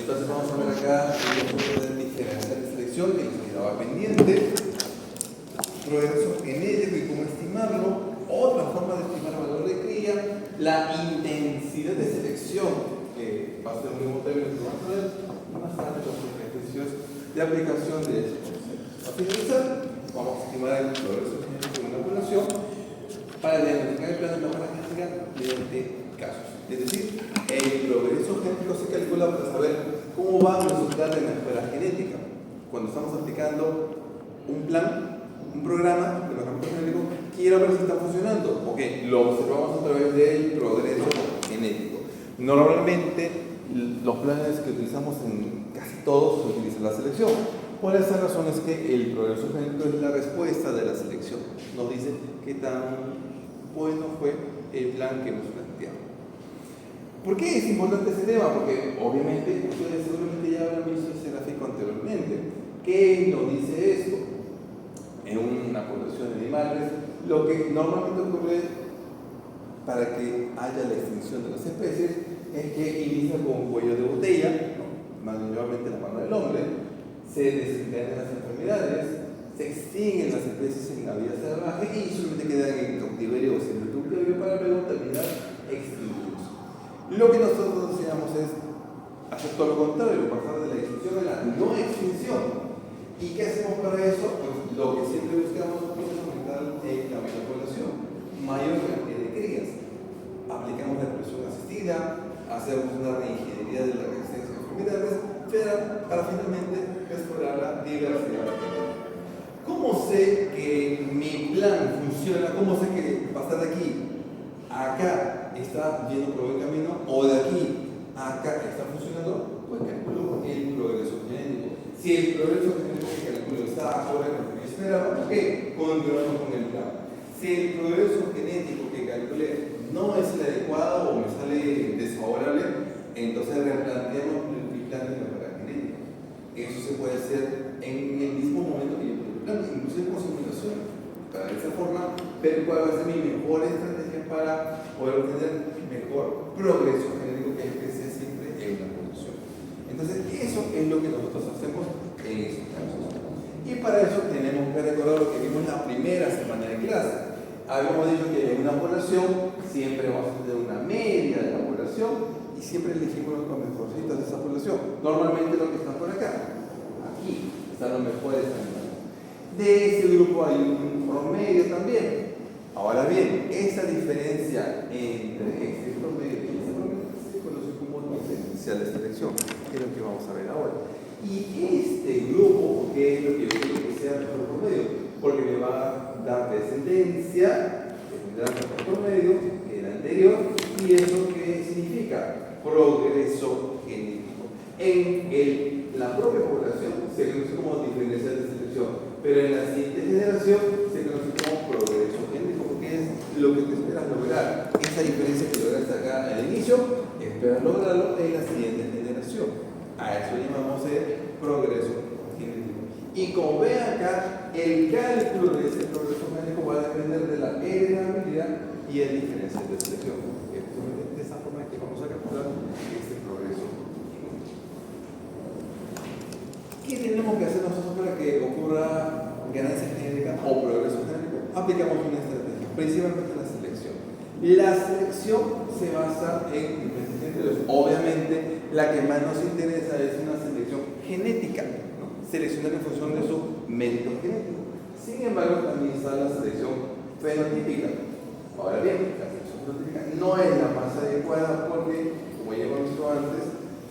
Entonces vamos a ver acá el concepto de diferencial de selección que nos quedaba pendiente. Progreso genético y cómo estimarlo. Otra forma de estimar el valor de cría, la intensidad de selección, que va a ser un mismo término que vamos a ver, y más tarde los ejercicios de aplicación de ese concepto. Para finalizar, vamos a estimar el progreso genético de una población para diagnosticar el plan de mejora genética mediante casos. Es decir, el progreso genético se calcula para saber cómo va a resultar de mejora genética. Cuando estamos aplicando un plan, un programa de mejoramiento genético, quiero ver si está funcionando. Ok, lo observamos a través del progreso genético. Normalmente, los planes que utilizamos en casi todos se utilizan la selección. Por esa razón es que el progreso genético es la respuesta de la selección. Nos dice qué tan bueno fue el plan que hemos planteado. ¿Por qué es importante ese tema? Porque obviamente ustedes seguramente ya habrán visto ese gráfico anteriormente. ¿Qué nos dice esto? En una población de animales, lo que normalmente ocurre para que haya la extinción de las especies es que inicia con un cuello de botella, ¿no? Mayormente la mano del hombre, se desencadenan las enfermedades, se extinguen las especies en la vida salvaje y solamente quedan en cautiverio o semi-cautiverio para luego terminar extintos. Lo que nosotros deseamos es hacer todo lo contrario, pasar de la extinción a la no extinción. ¿Y qué hacemos para eso? Pues lo que siempre buscamos es aumentar el tamaño de la población, mayor cantidad de crías. Aplicamos la reproducción asistida, hacemos una reingeniería de la resistencia a enfermedades, para finalmente mejorar la diversidad genética. ¿Cómo sé que mi plan funciona? ¿Cómo sé que pasar de aquí a acá está yendo por buen camino? ¿O de aquí a acá está funcionando? Pues calculo el progreso genético. Si el progreso genético que calculo está acorde con lo que yo esperaba, ok, continuamos con el plan. Si el progreso genético que calculé no es el adecuado o me sale desfavorable, entonces replanteamos el plan de mejora genética. Eso se puede hacer en el mismo momento que yo planteo el plan, inclusive con simulación. Para de esa forma, ver cuál va a ser mi mejor estrategia para poder obtener mejor progreso genético que es que sea siempre en una población. Entonces, eso es lo que nosotros hacemos en estos casos. Y para eso tenemos que recordar lo que vimos la primera semana de clase. Habíamos dicho que en una población siempre vamos a tener una media de la población y siempre elegimos los mejorcitos de esa población. Normalmente los que están por acá, aquí, están los mejores animales. De ese grupo hay un promedio también. Ahora bien, esa diferencia entre este promedio y ese promedio se conoce como diferencial de selección, que es lo que vamos a ver ahora. Y este grupo, ¿qué es lo que yo quiero que sea el mejor promedio? Porque me va a dar descendencia, tendrá el mejor promedio que el anterior, y eso ¿qué significa? Progreso genético. En la propia población se conoce como diferencial de selección, pero en la siguiente generación se conoce como progreso genético, porque es lo que tú esperas lograr. Esa diferencia que lograste acá al inicio, esperas lograrlo en la siguiente generación. A eso llamamos el progreso genético. Y como ven acá, el cálculo de ese progreso genético va a depender de la heredabilidad y el diferencial de selección. De esa forma es que vamos a calcular este progreso genético. ¿Qué tenemos que hacer nosotros para que ocurra ganancia genética o progreso genético? Aplicamos una estrategia, principalmente la selección. La selección se basa en diferentes criterios. Obviamente, la que más nos interesa es una selección genética, ¿no? Seleccionar en función de su mérito genético. Sin embargo, también está la selección fenotípica. Ahora bien, la selección fenotípica no es la más adecuada porque, como ya hemos visto antes,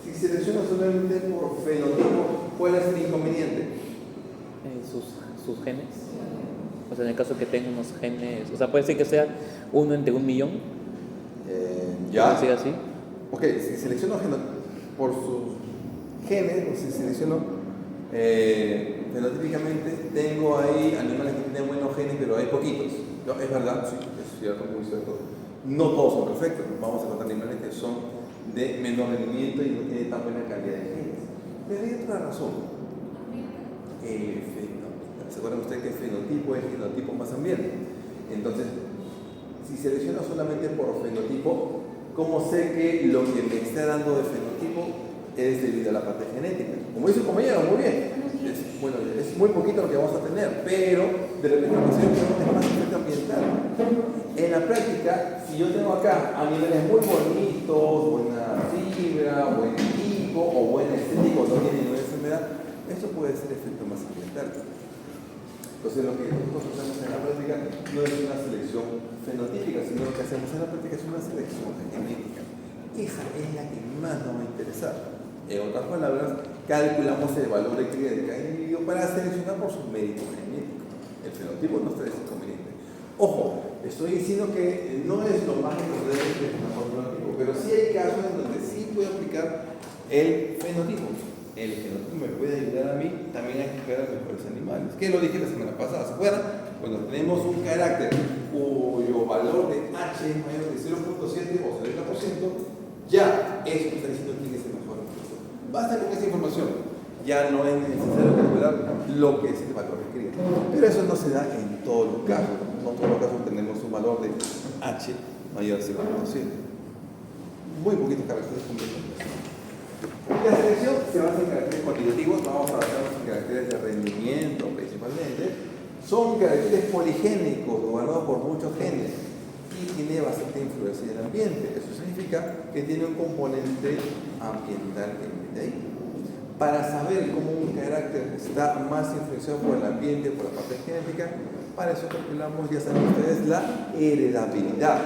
si selecciona solamente por fenotipo, ¿cuál es el inconveniente? Sus genes. O sea, en el caso que tenga unos genes, o sea, puede ser que sea uno entre 1.000.000. ¿Ya? ¿Puede ser así? Ok, si selecciono por sus genes, o si selecciono fenotípicamente, tengo ahí animales que tienen buenos genes, pero hay poquitos. No, es verdad, sí, es cierto, muy cierto. No todos son perfectos, vamos a encontrar animales que son de menor rendimiento y no tienen tan buena calidad de genes. Pero hay otra razón. ¿Se acuerdan ustedes que el fenotipo es genotipo más ambiente? Entonces, si selecciono solamente por fenotipo, ¿cómo sé que lo que me está dando de fenotipo es debido a la parte genética. Como dice el compañero, muy bien. Es muy poquito lo que vamos a tener, pero de repente tenemos más efecto ambiental. En la práctica, si yo tengo acá animales muy bonitos, buena fibra, buen tipo o buena estética, o no tiene ninguna enfermedad, esto puede ser efecto más ambiental. Entonces, lo que nosotros hacemos en la práctica no es una selección fenotípica, sino lo que hacemos en la práctica es una selección genética. Esa es la que más nos va a interesar. En otras palabras, calculamos el valor de cría de cada individuo para seleccionar por su mérito genético. El fenotipo no trae ese inconveniente. Ojo, estoy diciendo que no es lo más recomendable el fenotipo, pero sí hay casos en donde sí puedo aplicar el fenotipo. El fenotipo me puede ayudar a mí también a escoger a los mejores animales. Que lo dije la semana pasada, ¿se acuerdan? Cuando tenemos un carácter cuyo valor de H es mayor de 0.7 o 70%, ya eso está diciendo quién es el mejor. Basta con esa información. Ya no es necesario calcular lo que es el valor de cría. Pero eso no se da en todos los casos. No en todos los casos tenemos un valor de H mayor de 0.7. Muy poquitos caracteres completos. La selección se basa en caracteres cuantitativos, vamos a basarnos en caracteres de rendimiento principalmente. Son caracteres poligénicos, gobernados por muchos genes, y tiene bastante influencia del ambiente. Eso significa que tiene un componente ambiental que viene ahí. Para saber cómo un carácter está más influenciado por el ambiente, por la parte genética, para eso calculamos, ya saben ustedes, la heredabilidad.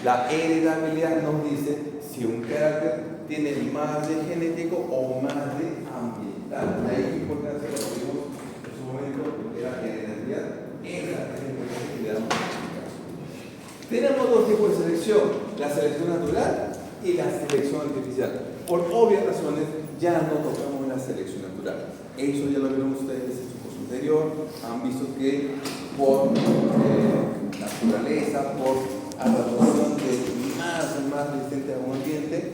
La heredabilidad nos dice si un carácter tiene más de genético o más de ambiental. De ahí es importante lo que vimos en su momento, que era heredabilidad. Esa es la importancia que le damos a este caso. Tenemos dos tipos de selección, la selección natural y la selección artificial. Por obvias razones, ya no tocamos la selección natural. Eso ya lo vieron ustedes en su curso anterior. Han visto que por naturaleza, por adaptación de más resistente a un ambiente,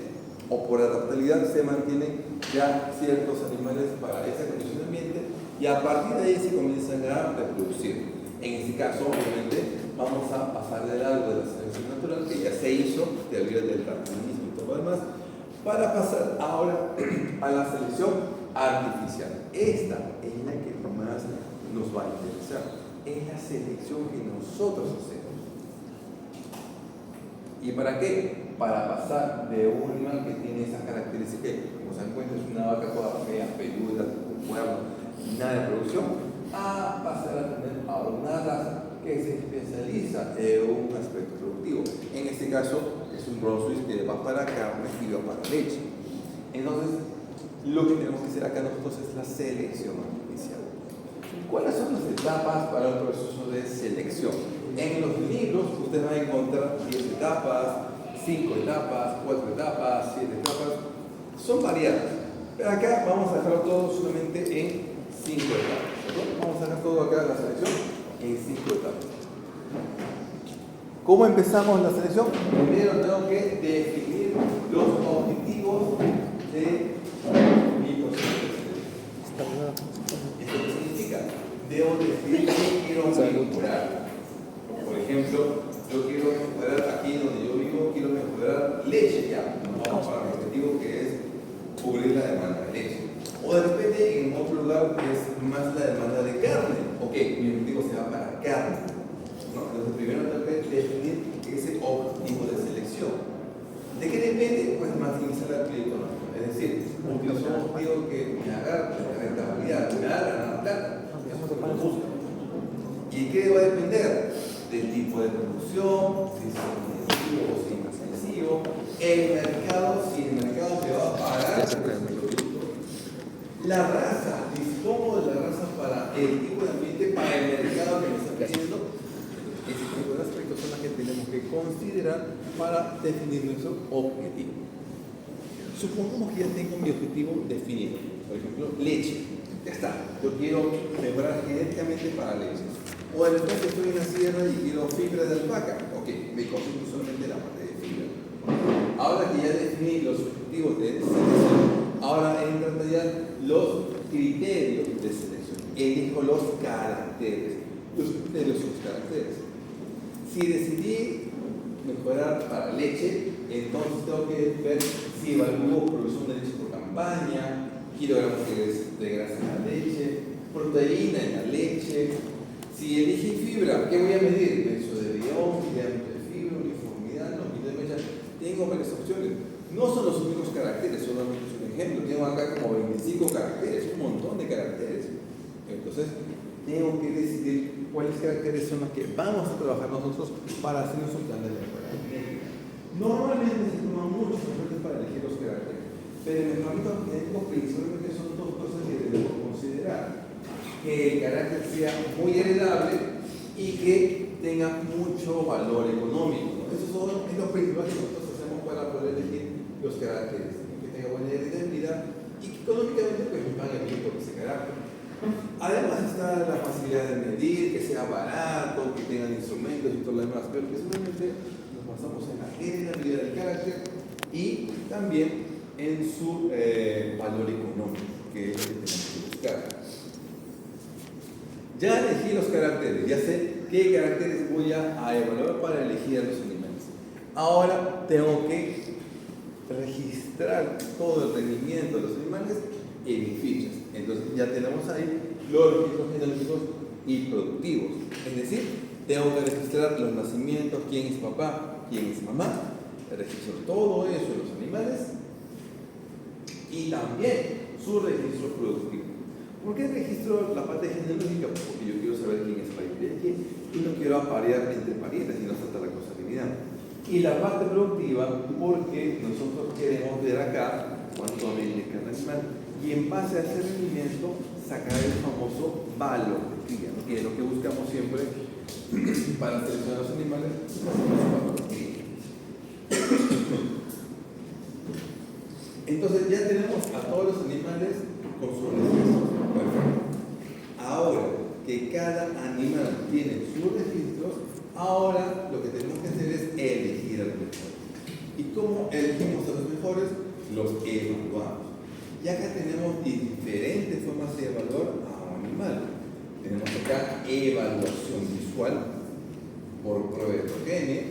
o por adaptabilidad se mantienen ya ciertos animales para esa condición de ambiente y a partir de ahí se comienzan a reproducir. En este caso, obviamente, vamos a pasar de largo de la selección natural, que ya se hizo, teoría del darwinismo y todo lo demás, para pasar ahora a la selección artificial. Esta es la que más nos va a interesar. Es la selección que nosotros hacemos. ¿Y para qué? Para pasar de un animal que tiene esas características, que como se dan cuenta es una vaca toda fea, peluda, con cuernos, nada de producción, a pasar a tener ahora una raza que se especializa en un aspecto productivo. En este caso es un Brunswick que va para carne y va para leche. Entonces, lo que tenemos que hacer acá nosotros es la selección artificial. ¿Cuáles son las etapas para el proceso de selección? En los libros ustedes van a encontrar 10 etapas, 5 etapas, 4 etapas, 7 etapas, son variadas. Pero acá vamos a dejarlo todo solamente en 5 etapas. ¿No? Vamos a dejar todo acá la selección en 5 etapas. ¿Cómo empezamos la selección? Primero tengo que definir los objetivos de mi proceso de selección. ¿Esto qué significa? Debo decidir qué quiero mejorar. Por ejemplo, yo quiero mejorar aquí donde yo vivo, quiero mejorar leche ya. Nos vamos para mi objetivo que es cubrir la demanda de leche. O de repente en otro lugar es más la demanda de carne. Ok, mi objetivo se va para carne. ¿No? Entonces primero tengo que definir ese objetivo de selección. ¿De qué depende? Pues maximizar la actividad económica. Es decir, utilizo un objetivo que me haga rentabilidad, me haga ganar plata. Eso es lo que me gusta. ¿Y qué va a depender? Del tipo de producción, si es intensivo o si es intensivo, el mercado, si el mercado te va a pagar por ese producto, la raza, dispongo de la raza para el tipo de ambiente, para el mercado que me está pidiendo. Ese tipo de aspectos son las que tenemos que considerar para definir nuestro objetivo. Supongamos que ya tengo mi objetivo definido, por ejemplo, leche. Ya está, yo quiero mejorar genéticamente para leche. O de repente estoy en la sierra y quiero fibra de alpaca. Ok, me concentro solamente en la parte de fibra. Ahora que ya definí los objetivos de selección, ahora entran ya los criterios de selección. Elijo los caracteres. Los criterios son los caracteres. Si decidí mejorar para leche, Entonces tengo que ver si evalúo producción de leche por campaña, kilogramos de grasa en la leche, proteína en la leche. Si elige fibra, ¿qué voy a medir? Peso de diámetro de fibra, uniformidad, longitud de mecha. Tengo varias opciones. No son los únicos caracteres, solamente es un ejemplo. Tengo acá como 25 caracteres, un montón de caracteres. Entonces, tengo que decidir cuáles caracteres son los que vamos a trabajar nosotros para hacer nuestro plan de mejora genética. Normalmente se toman muchos esfuerzos para elegir los caracteres, pero en el mejoramiento genético principalmente son dos cosas que debemos considerar: que el carácter sea muy heredable y que tenga mucho valor económico, ¿no? Eso es lo principal que nosotros hacemos para poder elegir los caracteres: que tenga buena heredabilidad y que económicamente pues me pague bien por ese carácter. Además está la facilidad de medir, que sea barato, que tengan instrumentos y todo lo demás, pero principalmente nos basamos en la heredabilidad del carácter y también en su valor económico, que es lo que tenemos que buscar. Ya elegí los caracteres, ya sé qué caracteres voy a evaluar para elegir a los animales. Ahora tengo que registrar todo el rendimiento de los animales en fichas. Entonces ya tenemos ahí los registros genómicos y productivos. Es decir, tengo que registrar los nacimientos, quién es papá, quién es mamá, registro todo eso de los animales y también su registro productivo. ¿Por qué registro la parte genealógica? Porque yo quiero saber quién es pariente de quién y no quiero aparear entre parientes y no saltar la consanguinidad. Y la parte productiva, porque nosotros queremos ver acá cuánto vende cada animal y en base a ese rendimiento sacar el famoso valor de cría, ¿no? Que es lo que buscamos siempre para seleccionar los animales, el valor de cría. Entonces ya tenemos a todos los animales con sus registros. Perfecto. Ahora que cada animal tiene sus registros, ahora lo que tenemos que hacer es elegir a los mejores. ¿Y cómo elegimos a los mejores? Los evaluamos. Y acá tenemos diferentes formas de evaluar a un animal. Tenemos acá evaluación visual por prueba de progenie,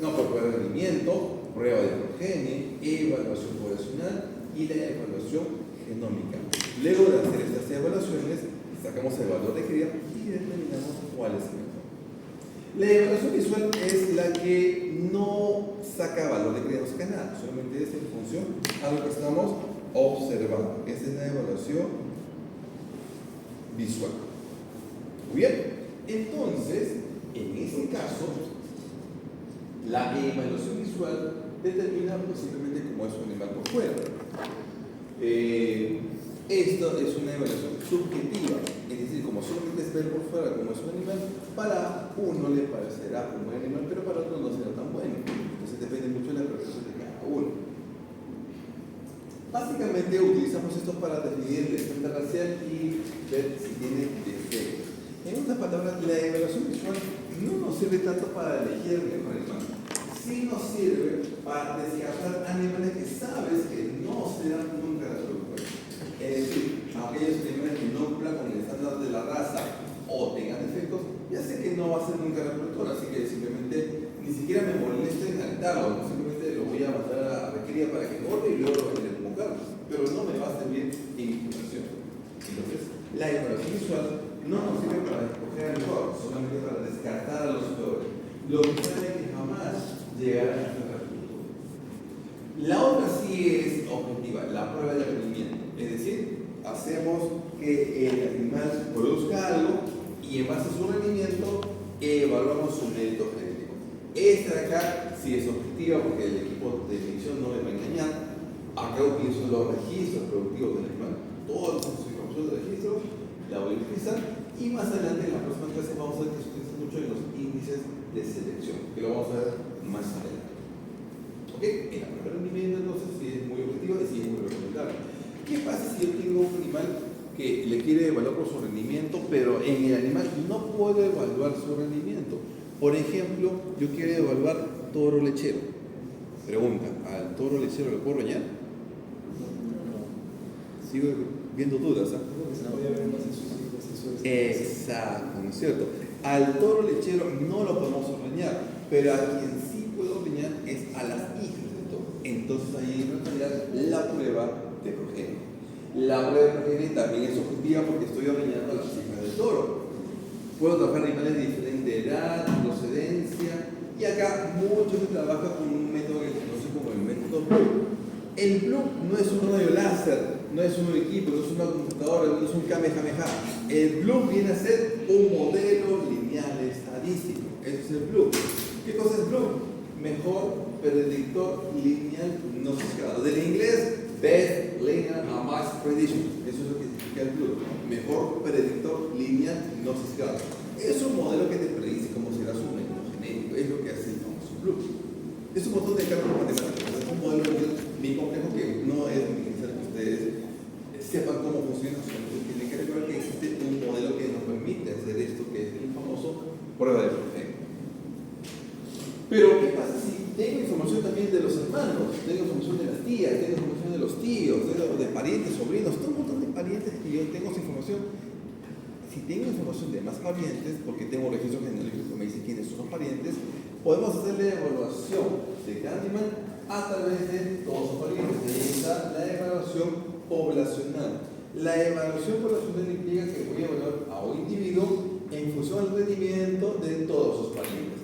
por prueba de rendimiento, prueba de progenie, evaluación poblacional y la evaluación genómica. Luego de hacer estas evaluaciones, sacamos el valor de cría y determinamos cuál es el mejor. La evaluación visual es la que no saca valor de cría, no saca nada, solamente es en función a lo que estamos observando. Esa es la evaluación visual. Muy bien, entonces, en este caso, la evaluación visual determina simplemente cómo es un animal por fuera. Esto es una evaluación subjetiva, es decir, como solamente es ver por fuera cómo es un animal, para uno le parecerá un buen animal, pero para otro no será tan bueno. Entonces depende mucho de la percepción de cada uno. Básicamente utilizamos esto para definir el estándar racial y ver si tiene defectos. En otras palabras, la evaluación visual no nos sirve tanto para elegir el mejor animal, sí nos sirve para descartar animales que sabes que no serán nunca reproductores. Es decir, aquellos animales que no cumplan con el estándar de la raza o tengan defectos, ya sé que no va a ser nunca reproductor, así que simplemente ni siquiera me molesto en alimentarlo, simplemente lo voy a mandar a la cría para que engorde y luego lo voy a empujar, pero no me va a servir en impugnación. Entonces, la evaluación visual no nos sirve para escoger al mejor, solamente para descartar a los peores, lo que sabe que jamás llegarán a la reproducción. La otra sí es objetiva, la prueba de rendimiento. Es decir, hacemos que el animal produzca algo y en base a su rendimiento evaluamos su mérito genético. Esta de acá sí es objetiva porque el equipo de medición no me va a engañar. Acá utilizo los registros productivos del animal, toda esa información de registro la voy a utilizar y más adelante en la próxima clase vamos a ver que se utiliza mucho en los índices de selección, que lo vamos a ver más adelante. ¿Ok? En la prueba de rendimiento entonces sí es muy objetiva y sí es muy recomendable. ¿Qué pasa si yo tengo un animal que le quiere evaluar por su rendimiento, pero en el animal no puedo evaluar su rendimiento? Por ejemplo, yo quiero evaluar toro lechero. Pregunta, ¿al toro lechero le puedo reñar? Sigo viendo dudas, ¿ah? Exacto, ¿no es cierto? Al toro lechero no lo podemos ordeñar, pero a quien sí puedo ordeñar es a las hijas del ahí en realidad la prueba de progenie. La prueba de progenie también es objetiva porque estoy ordeñando las cifras del toro. Puedo trabajar animales de diferente edad, procedencia, y acá mucho se trabaja con un método que se conoce como el método Blue. El Blue no es un rayo láser, no es un equipo, no es una computadora, no es un Kamehameha. El Blue viene a ser un modelo lineal estadístico. Eso es el Blue. ¿Qué cosa es Blue? Mejor predictor lineal no sesgado. Del inglés, Best Linear Mass Prediction. Eso es lo que significa el Blue. Mejor predictor lineal no sesgado. Es un modelo que te predice cómo será su método genético. Es lo que hace el famoso Blue. Es un montón de cálculos matemáticos. Es un modelo bien complejo que no es necesario que ustedes sepan cómo funciona. Tienen que recordar que existe un modelo que nos permite hacer esto, que es el famoso prueba de progenie. Pero, ¿qué pasa si tengo información también de los hermanos? Tengo información de las tías, tengo información de los tíos, tengo de parientes, sobrinos, todo un montón de parientes que yo tengo esa información. Si tengo información de más parientes, porque tengo un registro genealógico que me dice quiénes son los parientes, podemos hacer la evaluación de cada animal a través de todos sus parientes. Ahí está la evaluación poblacional. La evaluación poblacional implica que voy a evaluar a un individuo en función al rendimiento de todos sus parientes.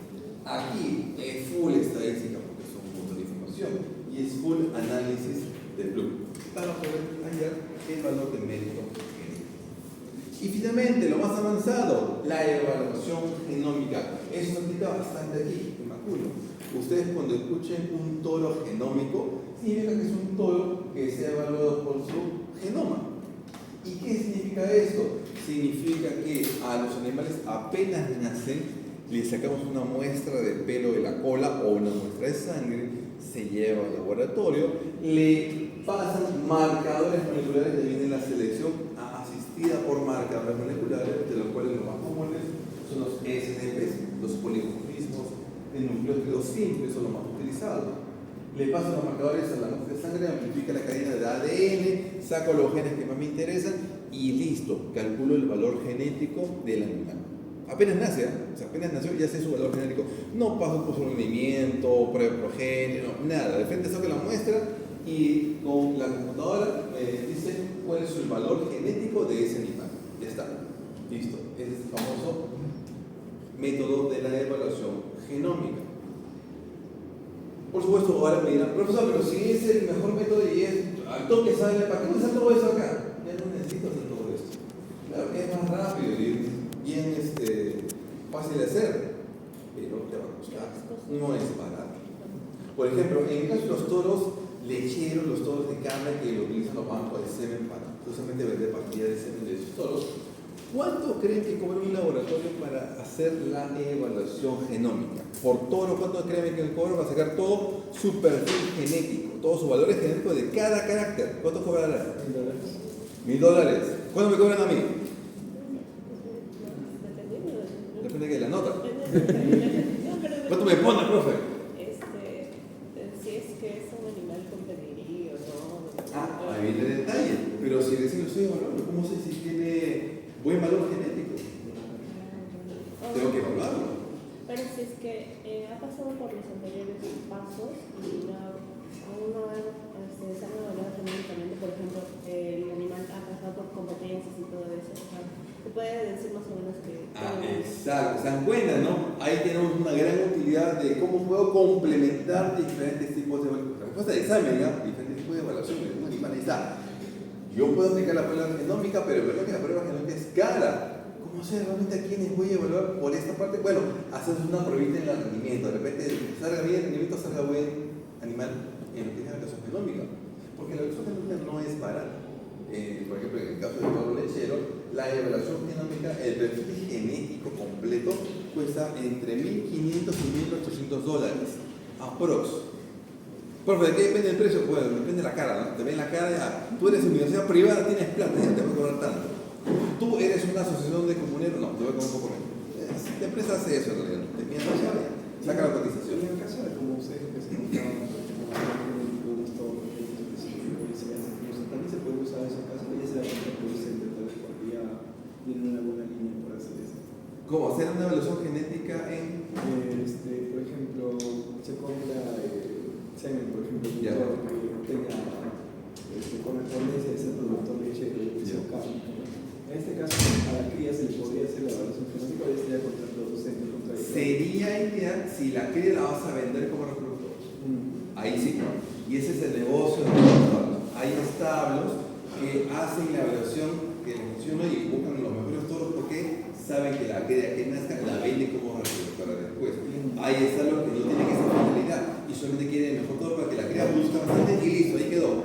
Aquí es full estadística porque es un punto de información y es full análisis de Blue para poder hallar el valor de mérito genético. Y finalmente, lo más avanzado, la evaluación genómica. Eso se aplica bastante aquí, en Maculo. Ustedes cuando escuchen un toro genómico, significa que es un toro que se ha evaluado por su genoma. ¿Y qué significa esto? Significa que a los animales apenas nacen, le sacamos una muestra de pelo de la cola o una muestra de sangre, se lleva al laboratorio, le pasan marcadores moleculares, de viene la selección asistida por marcadores moleculares, de los cuales los más comunes son los SNPs, los polimorfismos de nucleótidos simples, son los más utilizados. Le paso los marcadores a la muestra de sangre, amplifica la cadena de ADN, saco los genes que más me interesan y listo, calculo el valor genético del animal. Apenas nace, o sea, apenas nació ya sé su valor genético. No paso por su rendimiento, prueba de progenie, no, nada. De frente saco la muestra y con la computadora dice cuál es el valor genético de ese animal. Ya está, listo. Ese es el famoso método de la evaluación genómica. Por supuesto, ahora me dirán, profesor, pero si es el mejor método y es al toque sale, ¿para qué no hacer todo eso acá? Ya no necesito hacer todo esto. Claro que es más rápido y bien fácil de hacer, pero te va a costar, no es barato. Por ejemplo, en el caso de los toros lecheros, los toros de carne que utilizan los bancos de semen para justamente vender pastillas de semen de esos toros, ¿cuánto creen que cobra un laboratorio para hacer la evaluación genómica? Por toro, ¿cuánto creen que cobra para sacar todo su perfil genético, todos sus valores genéticos de cada carácter? ¿Cuánto cobrarán? $1,000. $1,000. ¿Cuánto me cobran a mí? Depende de la nota. ¿Cuánto me pone, profe? Si es que es un animal con pedigrí o no. Ahí viene el detalle. Pero si recién lo estoy evaluando, ¿cómo sé si tiene buen valor genético? Tengo que evaluarlo. Pero si es que ha pasado por los anteriores pasos y aún no se han evaluado genéticamente, por ejemplo, el animal ha pasado por competencias y todo eso. O sea, se puede decir más o menos que... Exacto, se dan cuenta, ¿no? Ahí tenemos una gran utilidad de cómo puedo complementar diferentes tipos de evaluación. La respuesta de examen, ¿ya? Diferentes tipos de evaluación. Ahí está. Yo puedo aplicar la prueba genómica, pero es verdad que la prueba genómica es cara. ¿Cómo sé realmente a quiénes voy a evaluar por esta parte? Bueno, haces una pruebita en el rendimiento. De repente salga bien el rendimiento, salga buen animal en lo que es la evaluación genómica. Porque la evaluación genómica no es barata. Por ejemplo, en el caso del toro lechero, la evaluación genómica, el perfil genético completo cuesta entre $1,500 y $1,800. Aprox. Profe, ¿de qué depende el precio? Bueno, depende de la cara, ¿no? Te ven la cara, ya. Tú eres universidad privada, tienes plata, ya te voy a cobrar tanto. Tú eres una asociación de comuneros, no, te voy a cobrar un poco menos. La empresa hace eso en realidad, te mientas ya, saca la cotización. En el caso de como ustedes especificaban, también se puede usar esos casos, ya se da cuenta que el secretario porque ya tiene una buena línea para hacer eso. ¿Cómo? ¿Hacer una evaluación genética en...? Por ejemplo, se compra semen, por ejemplo, Ya. que tenga correspondencia de ser productor lechero de producción cárnica. En este caso, a la cría se le podría hacer la evaluación genómica o ya sería contraproducente, contradictorio. Sería ideal si la cría la vas a vender como reproductor. Ahí sí. Y ese es el negocio de los establos. Hay establos que hacen la evaluación que les funciona y buscan los mejores toros porque saben que la cría que nazca la venden como reproductora después. Hay establos que no tienen esa finalidad y solamente quieren el mejor toro para que la cría busca bastante y listo, ahí quedó.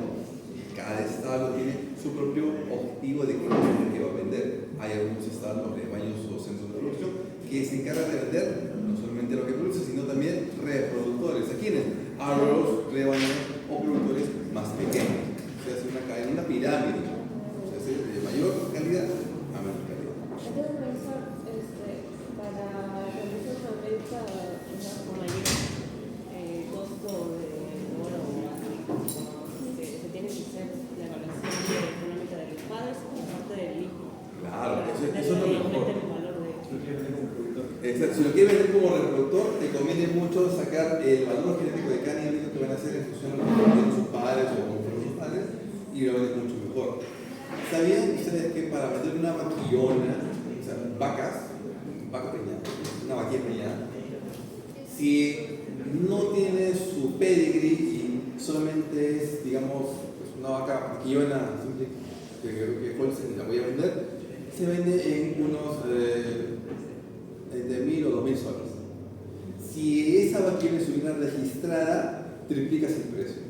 Cada establo tiene su propio objetivo de qué es lo que va a vender. Hay algunos establos, rebaños o centros de producción que se encargan de vender no solamente lo que produce, sino también reproductores. ¿A quiénes? A los rebaños o productores más pequeños. Se hace una cadena, una pirámide. Se hace de mayor calidad a menor calidad. Entonces, profesor, para realizar una venta con mayor costo de oro o así, se tiene que hacer la evaluación económica de los padres por parte del hijo. Claro, Para eso es tener lo mejor. el valor de Exacto. Si lo quieres vender como reproductor, te conviene mucho sacar el valor genético de cada niño que van a hacer en función de lo que tienen sus padres o como fueron sus padres y lo vendes mucho mejor. ¿Sabían ustedes que para vender una vaquillona, o sea, vaca preñada, una vaquilla preñada, si no tiene su pedigree y solamente es, digamos, pues una vaca vaquillona simple, que Holstein la voy a vender, se vende en unos entre 1.000 o 2.000 soles. Si esa vaquilla estuviera registrada, triplicas el precio.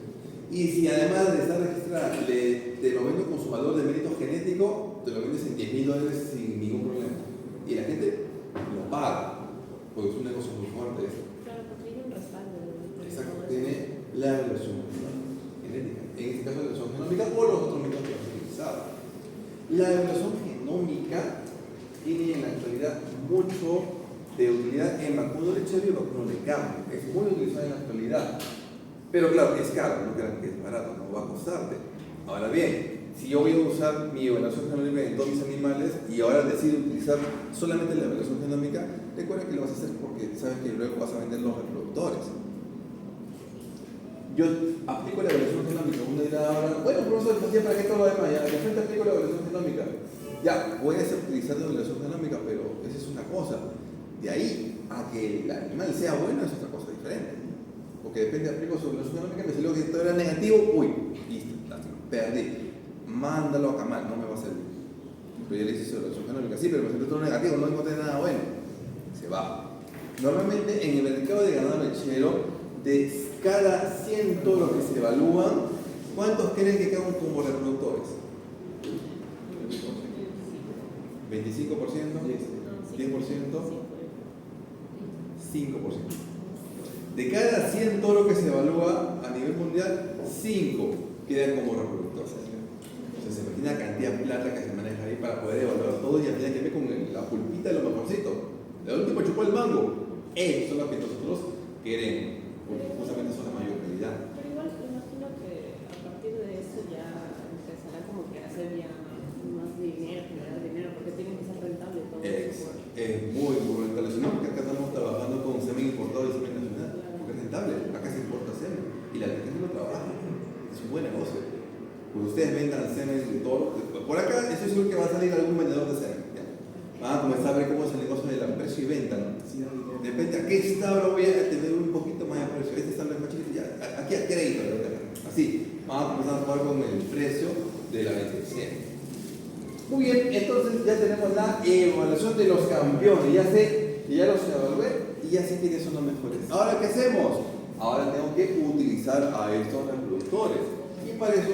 Y si además de estar registrada, te lo vendo con su valor de mérito genético, te lo vendes en $10.000 sin ningún problema. Y la gente lo paga, porque es un negocio muy fuerte esto. Claro, porque tiene un respaldo. Exacto, tiene la evaluación genética. En este caso, la evaluación genómica o los otros métodos que hemos utilizado. La evaluación genómica tiene en la actualidad mucho de utilidad en vacuno lechero y vacuno de campo. Es muy utilizada en la actualidad. Pero claro, es caro, no crean que es barato, no va a costarte. Ahora bien, si yo voy a usar mi evaluación genómica en todos mis animales y ahora decido utilizar solamente la evaluación genómica, recuerda que lo vas a hacer porque sabes que luego vas a vender los reproductores. Yo aplico la evaluación genómica. Uno dirá ahora, bueno, profesor, ¿para qué todo lo demás? Ya, de frente aplico la evaluación genómica. Ya, voy a utilizar la evaluación genómica, pero esa es una cosa. De ahí a que el animal sea bueno es otra cosa diferente. Porque depende, aplico su evaluación genómica, me salió que esto era negativo, uy, listo, perdí. Mándalo a Camal, no me va a servir. Pero ya le hice su evaluación genómica, sí, pero me salió todo negativo, no encontré nada bueno. Se va. Normalmente en el mercado de ganado lechero, de cada 100 toros que se evalúan, ¿cuántos creen que quedan como reproductores? 25%, 10%, 5%. De cada 100 toros que se evalúa a nivel mundial, 5 quedan como reproductores. O sea, se imagina la cantidad de plata que se maneja ahí para poder evaluar todo y al final que ver con la pulpita de lo mejorcito. La última chupó el mango. Esos son los que nosotros queremos, porque justamente son la mayor calidad. Pero igual imagino que a partir de eso ya empezará como que a hacer ya más dinero, generar dinero, porque tiene que ser rentable todo eso. Es muy rentable. Si no, porque acá estamos trabajando con semen importado y semen nacional. Porque es rentable. Acá se importa semen. Y la gente no trabaja. Es un buen negocio. Pues ustedes vendan semen de todo. Por acá estoy seguro que va a salir algún vendedor de semen. ¿Ya? Van a comenzar a ver cómo es el negocio del precio y venta. Depende a qué establo voy a tener un poquito más de precio. Este establo es más chiquito. Ya, aquí a crédito. Así. Vamos a comenzar a jugar con el precio de la venta de semen. Muy bien, entonces ya tenemos la evaluación de los campeones. Ya sé que ya los evalué y ya sé quiénes son los mejores. Ahora, ¿qué hacemos? Ahora tengo que utilizar a estos reproductores. Y para eso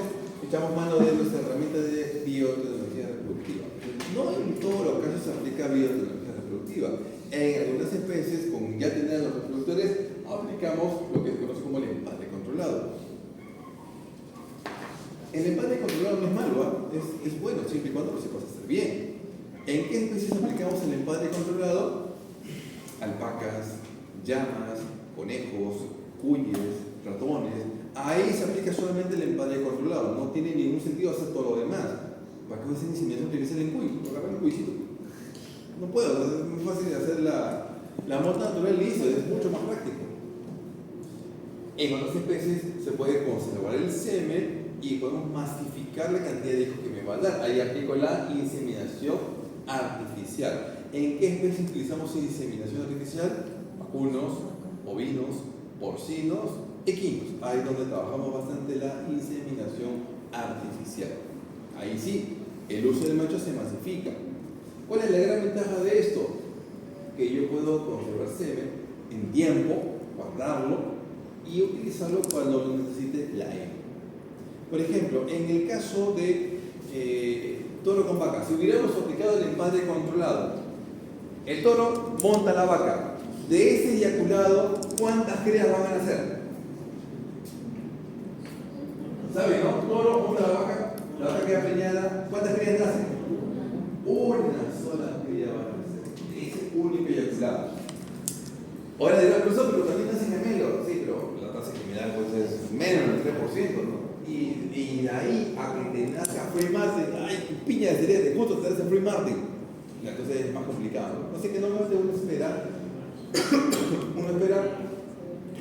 echamos mano de nuestra herramienta de biotecnología reproductiva. No en todos los casos se aplica biotecnología reproductiva. En algunas especies, con ya tener los reproductores, aplicamos lo que se conoce como el empate controlado. El empate controlado no es malo, es bueno siempre y cuando lo sepas hacer bien. ¿En qué especies aplicamos el empate controlado? Alpacas, llamas, conejos, cuyes, ratones. Ahí se aplica solamente el empate controlado, no tiene ningún sentido hacer todo lo demás. ¿Para qué voy a hacer inseminación artificial en cuy? Agarrar el cuyicito. No puedo, es muy fácil de hacer la muerte natural listo, es mucho más práctico. En otras especies se puede conservar el semen y podemos masificar la cantidad de hijos que me va a dar. Ahí aplico la inseminación artificial. ¿En qué especies utilizamos inseminación artificial? Vacunos, ovinos, porcinos, equinos. Ahí es donde trabajamos bastante la inseminación artificial. Ahí sí, el uso del macho se masifica. ¿Cuál es la gran ventaja de esto? Que yo puedo conservar semen en tiempo, guardarlo y utilizarlo cuando lo necesite la hembra. Por ejemplo, en el caso de toro con vaca, si hubiéramos aplicado el empadre controlado, el toro monta la vaca. De ese eyaculado, ¿cuántas crías van a nacer? ¿Saben, no? Toro monta la vaca queda preñada, ¿cuántas crías nacen? Una sola cría va a nacer. Ese único eyaculado. Ahora dirá, profesor, pero también nacen gemelos. Sí, pero la tasa gemelar pues es menos del 3%, ¿no? Y de ahí a que te nazca Free Martin, ay, piña de cereal, de justo te nace Free Martin. Entonces es más complicado. Así que normalmente uno espera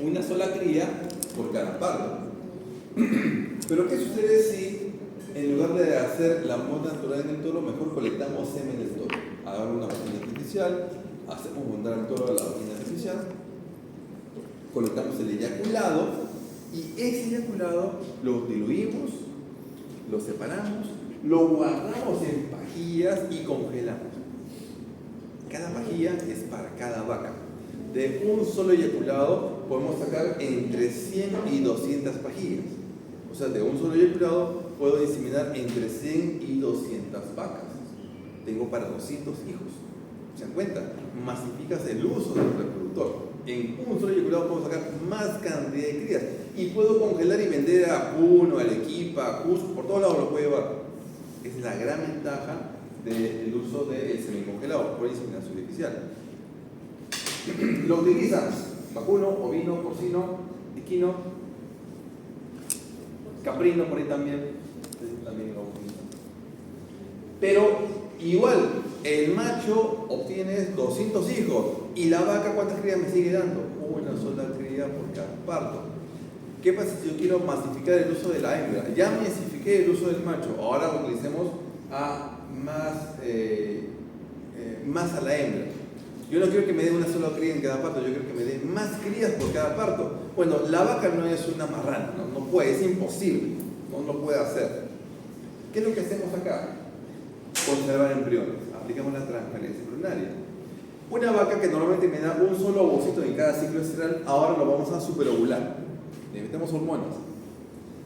una sola cría por cada parto. Pero ¿qué sucede si en lugar de hacer la monta natural en el toro, mejor colectamos semen del toro? Hagamos una vagina artificial, hacemos montar al toro a la vagina artificial, colectamos el eyaculado y ese eyaculado lo diluimos, lo separamos, lo guardamos en pajillas y congelamos. Cada pajilla es para cada vaca. De un solo eyaculado podemos sacar entre 100 y 200 pajillas. O sea, de un solo eyaculado puedo inseminar entre 100 y 200 vacas. Tengo para 200 hijos. ¿Se dan cuenta? Masificas el uso del reproductor. En un solo eyaculado puedo sacar más cantidad de crías. Y puedo congelar y vender a Puno, a Arequipa, a Cusco, por todos lados lo puedo llevar. Esa es la gran ventaja del uso del semen congelado por inseminación artificial. Lo utilizan vacuno, ovino, porcino, equino, caprino por ahí también lo utilizan. Pero igual, el macho obtiene 200 hijos y la vaca, ¿cuántas crías me sigue dando? Una sola cría por cada parto. ¿Qué pasa si yo quiero masificar el uso de la hembra? Ya masifiqué el uso del macho, ahora lo utilicemos a más a la hembra. Yo no quiero que me dé una sola cría en cada parto, yo quiero que me dé más crías por cada parto. Bueno, la vaca no es una marrana, no puede, es imposible, no lo puede hacer. ¿Qué es lo que hacemos acá? Conservar embriones, aplicamos la transferencia embrionaria. Una vaca que normalmente me da un solo ovocito en cada ciclo estral, ahora lo vamos a superovular. Le metemos hormonas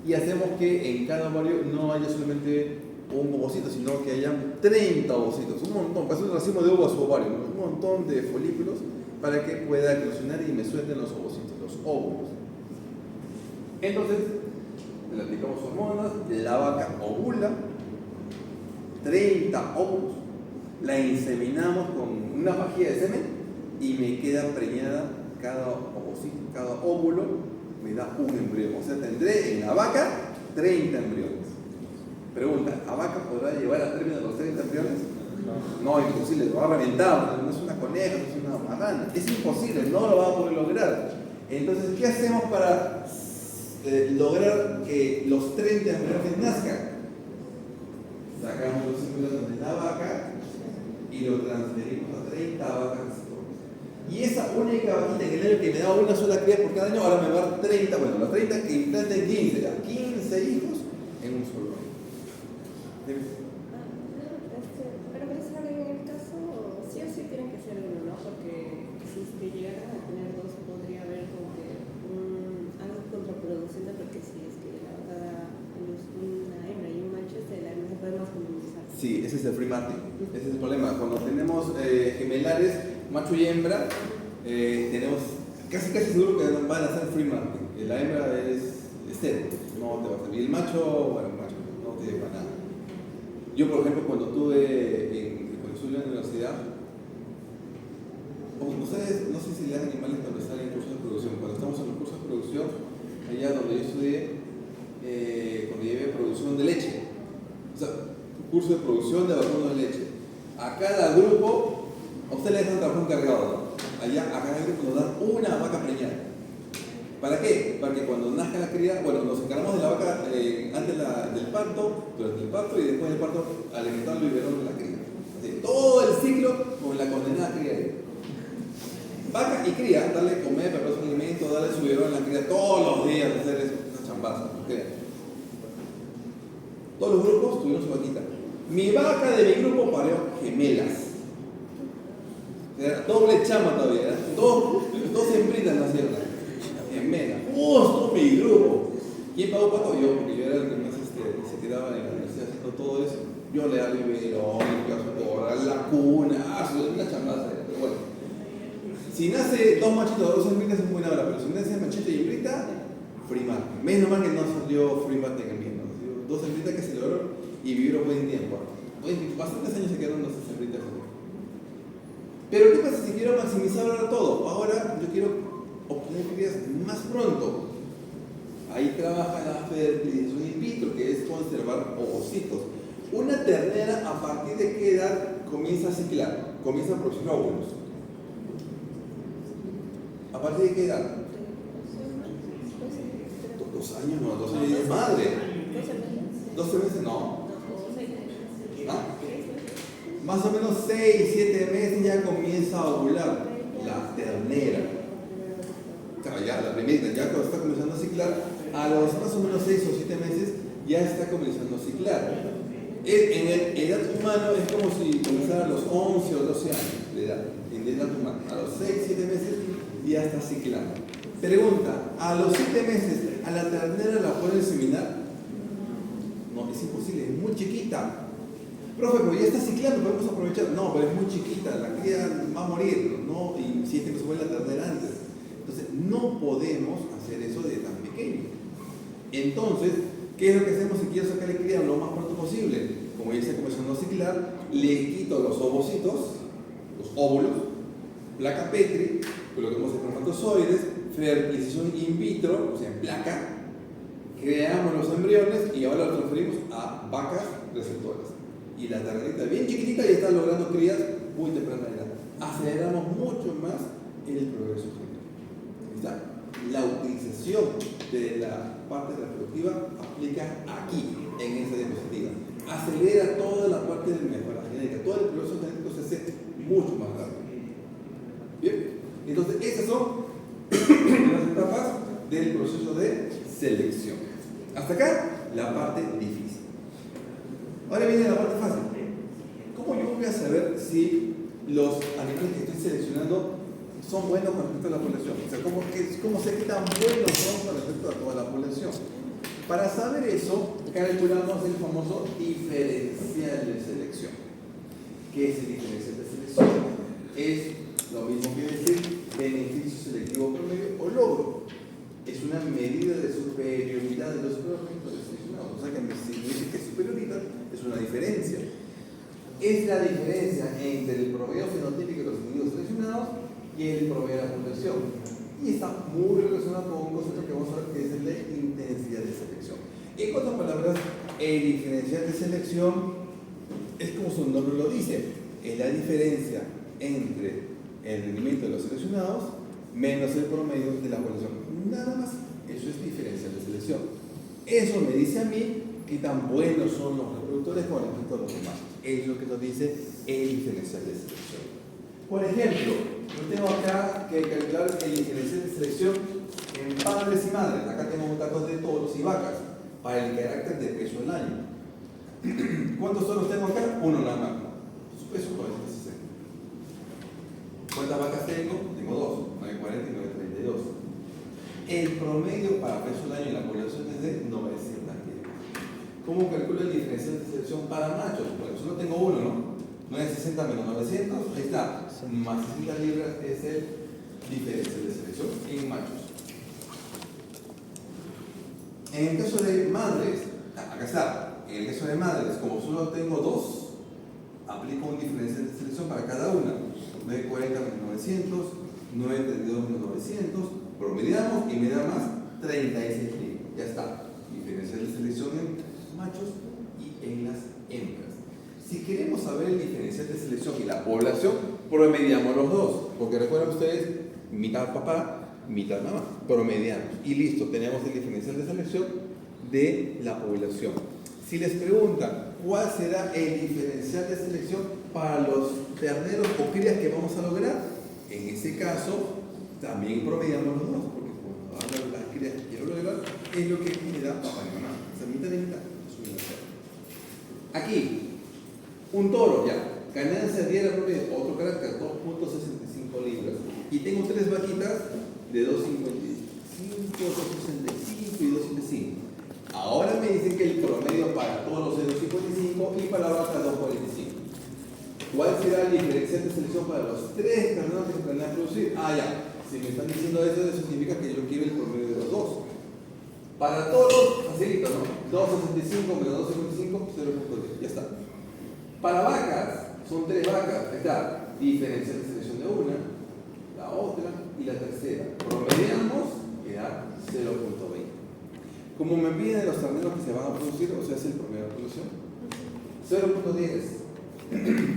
y hacemos que en cada ovario no haya solamente un ovocito, sino que hayan 30 ovocitos, un montón, para hacer un racimo de uva a su ovario, un montón de folículos para que pueda eclosionar y me suelten los ovocitos, los óvulos. Entonces, le aplicamos hormonas, la vaca ovula, 30 óvulos, la inseminamos con una pajilla de semen y me queda preñada cada ovocito, cada óvulo me da un embrión. O sea, tendré en la vaca 30 embriones. Pregunta, ¿la vaca podrá llevar a término los 30 embriones? No, imposible, lo va a reventar, no es una coneja, no es una marrana, es imposible, no lo va a poder lograr. Entonces, ¿qué hacemos para lograr que los 30 embriones nazcan? Sacamos los embriones de la vaca y lo transferimos a 30 vacas. Y esa única vaquita en el año que me da una sola cría por cada año, ahora me va a dar 30, bueno, los 30 que implanten 15, ya 15 hijos en un solo año. Pero pensar en el caso, sí o sí tienen que ser uno, ¿no? Porque si es que llegaran a tener dos, podría haber como que algo contraproducente, porque si es que la vaca da a luz una hembra y un macho, la hembra se puede masculinizar. Sí, ese es el free martin, ese es el problema. Cuando tenemos gemelares, macho y hembra, tenemos casi seguro que van a ser free martin. La hembra es estéril, no te va a servir. El macho, bueno, macho, no te lleva nada. Yo, por ejemplo, cuando estuve cuando estuve en la universidad, ustedes no sé si le dan animales cuando están en cursos de producción. Cuando estamos en los cursos de producción, allá donde yo estudié, cuando llevé producción de leche, o sea, curso de producción de vacuno de leche. A cada grupo, a ustedes les dan trabajo encargado, ¿no? Allá a cada grupo nos dan una vaca preñada. ¿Para qué? Para que cuando nazca la cría, bueno, nos encargamos de la vaca antes del parto, durante el parto y después del parto alimentar el biberón de la cría. De todo el ciclo con la condenada cría ahí. Vaca y cría, darle comer, preparar su alimento, darle su biberón a la cría todos los días, hacer eso, una chambaza, ¿ok? Todos los grupos tuvieron su vaquita. Mi vaca de mi grupo parió gemelas. Era doble chama todavía, ¿eh? dos hembritas nacieron. Gemelas. Justo mi grupo. ¿Quién pagó pato? Yo, porque yo era el que más se quedaba en la universidad haciendo todo eso. Yo le daba el biberón, la cuna, una chambaza. Pero bueno. Si nace dos machitos o dos hembritas es buena hora, pero si nace machito y hembrita, free market. Menos mal que no salió free market en el mío. Dos hembritas que se lograron y vivieron buen tiempo. Bastantes años se quedaron las hembritas. Pero ¿qué pasa si quiero maximizar ahora todo? Ahora yo quiero obtener crías más pronto. Ahí trabaja la fertilización in vitro, que es conservar ovocitos. Una ternera, ¿a partir de qué edad comienza a ciclar? Comienza a producir óvulos. ¿A partir de qué edad? 2 años, no, 2 años es madre. 12 meses, no. ¿Ah? Más o menos 6, 7 meses ya comienza a ovular la ternera. Claro, ya la primera, ya cuando está comenzando a ciclar, a los más o menos 6 o 7 meses ya está comenzando a ciclar. En edad humana es como si comenzara a los 11 o 12 años de edad, en edad humana. A los 6, 7 meses ya está ciclando. Pregunta, ¿a los 7 meses a la ternera la pueden inseminar? No, es imposible, es muy chiquita. Profe, pero ya está ciclando, podemos aprovechar. No, pero es muy chiquita, la cría va a morir, ¿no? Y siente que se vuelve la ternera antes. Entonces, no podemos hacer eso de tan pequeño. Entonces, ¿qué es lo que hacemos si quiero sacarle cría lo más pronto posible? Como ya está comenzando a ciclar, le quito los ovocitos, los óvulos, placa Petri, coloquemos espermatozoides, fertilización in vitro, o sea, en placa, creamos los embriones y ahora los transferimos a vacas receptoras. Y la ternerita bien chiquitita ya está logrando crías muy temprana edad. Aceleramos mucho más el progreso genético. ¿Está? La utilización de la parte reproductiva aplica aquí, en esta diapositiva. Acelera toda la parte de mejora genética. Todo el progreso genético se hace mucho más rápido. Bien, entonces esas son las etapas del proceso de selección. Hasta acá, la parte difícil. Ahora viene la parte fácil. ¿Cómo yo voy a saber si los animales que estoy seleccionando son buenos con respecto a la población? O sea, ¿cómo sé qué tan buenos son con respecto a toda la población? Para saber eso, calculamos el famoso diferencial de selección. ¿Qué es el diferencial de selección? Es lo mismo que decir beneficio selectivo promedio o logro. Es una medida de superioridad de los progenitores seleccionados. O sea que si me dice que es superioridad, es una diferencia. Es la diferencia entre el promedio fenotípico de los individuos seleccionados y el promedio de la población. Y está muy relacionado con un concepto que vamos a ver que es el de intensidad de selección. En otras palabras, el diferencial de selección es como su nombre lo dice, es la diferencia entre el rendimiento de los seleccionados menos el promedio de la población. Nada más, eso es diferencial de selección. Eso me dice a mí qué tan buenos son los reproductores con respecto a los demás. Es lo que nos dice el diferencial de selección. Por ejemplo, yo tengo acá que calcular el diferencial de selección en padres y madres. Acá tengo datos de toros y vacas para el carácter de peso al año. ¿Cuántos toros tengo acá? Uno nada más. Su peso 960. ¿Cuántas vacas tengo? Tengo 2, 940 y 932. El promedio para peso al año en la población es de 900 libras. ¿Cómo calculo el diferencial de selección para machos? Bueno, solo tengo uno, ¿no? 960 menos 900, ahí está. Más 60 libras es el diferencial de selección en machos. En el caso de madres, acá está. En el caso de madres, como solo tengo 2, aplico un diferencial de selección para cada una. 940 menos 900, 932 menos 900, promediamos y me da más 36 libras. Ya está. Diferencial de selección en machos y en las hembras. Si queremos saber el diferencial de selección y la población, promediamos los dos. Porque recuerden ustedes, mitad papá, mitad nada más, promediamos. Y listo, tenemos el diferencial de selección de la población. Si les preguntan cuál será el diferencial de selección para los terneros o crías que vamos a lograr, en ese caso también promediamos los dos, porque cuando hablan las crías que quiero lograr, es lo que me da papá y mamá. O sea, mitad y mitad es un universal. Aquí, un toro ya. Ganancia diaria promedio, otro carácter, 2.65 libras. Y tengo 3 vaquitas de 2.55, 2.65 y 2.75. Ahora me dicen que el promedio para todos los es 2.55 y para la vaca 2.45. ¿Cuál será el diferencial de selección para los 3 terneros que se planean producir? Ah, ya. Si me están diciendo eso significa que yo quiero el promedio de los dos. Para todos, facilito, ¿no? 2.65 menos 2.55, 0.10. Ya está. Para vacas, son 3 vacas. Ahí está. Diferencial de selección de una, la otra y la tercera. Promediamos, queda 0.20. Como me piden los terneros que se van a producir, o sea, es el promedio de producción. 0.10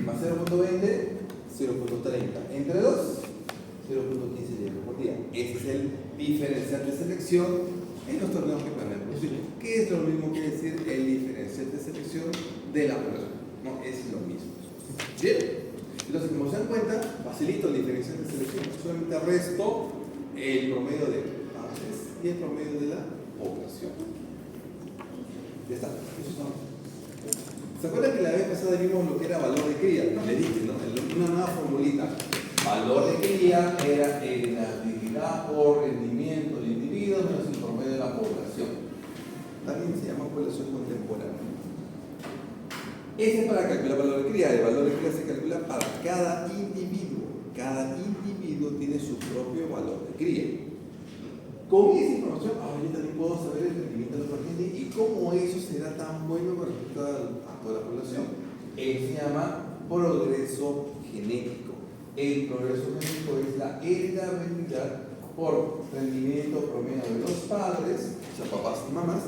más 0.20, 0.30. Entre 2, 0.15 libras por día. Ese es el diferencial de selección en los torneos que planean producir. ¿Qué es lo mismo que decir el diferencial de selección de la población? No, es lo mismo. Bien. Entonces, como se dan cuenta, facilito el diferencial de selección. Solamente resto el promedio de padres y el promedio de la población. Ya está. Eso es todo. ¿Se acuerdan que la vez pasada vimos lo que era valor de cría? Le dije, ¿no? Una nueva formulita. Valor de cría era la actividad por rendimiento del individuo menos el promedio de la población. También se llama población contemporánea. Ese es para calcular valor de cría. El valor de cría se calcula para cada individuo. Cada individuo tiene su propio valor de cría. Con esa información, yo también puedo saber el rendimiento de la gente y cómo eso será tan bueno con respecto a toda la población. Eso se llama progreso genético. El progreso genético es la heredabilidad por rendimiento promedio de los padres, o sea, papás y mamás,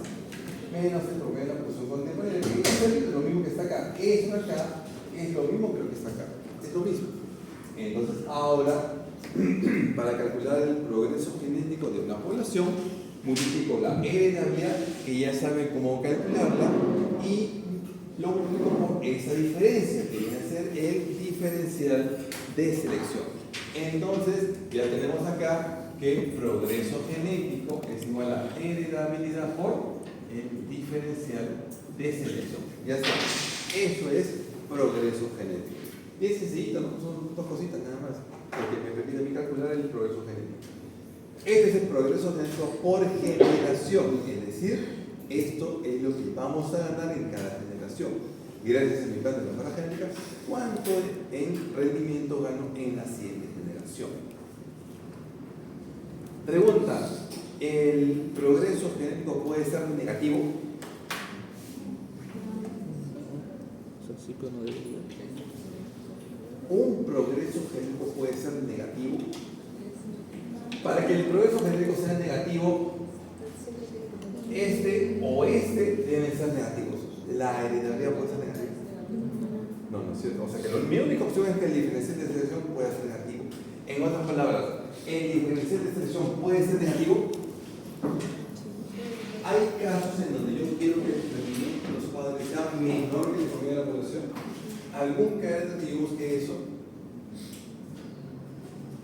menos el promedio de la población contemporánea. Es lo mismo que está acá. Eso acá es lo mismo que lo que está acá. Es lo mismo. Entonces, ahora, para calcular el progreso genético de una población, multiplico la heredabilidad, que ya saben cómo calcularla, y lo multiplico por esa diferencia, que viene a ser el diferencial de selección. Entonces, ya tenemos acá que progreso genético es igual a heredabilidad por el diferencial de selección. Ya está. Eso es progreso genético. Y es sencillito, ¿no? Son 2 cositas nada más, porque me permite a mí calcular el progreso genético. Este es el progreso genético por generación, es decir, esto es lo que vamos a ganar en cada generación. Gracias a mi plan de mejora genética, ¿cuánto en rendimiento gano en la siguiente generación? Pregunta, ¿el progreso genético puede ser negativo? ¿Un progreso genético puede ser negativo? Para que el progreso genético sea negativo, este o este deben ser negativos. ¿La heredabilidad puede ser negativa? No, no es cierto. O sea que mi única opción es que el diferencial de selección pueda ser negativo. En otras palabras, ¿el diferencial de selección puede ser negativo? Hay casos en donde yo quiero que el rendimiento de los padres sea menor que el promedio de la población. ¿Algún carácter que yo busque eso?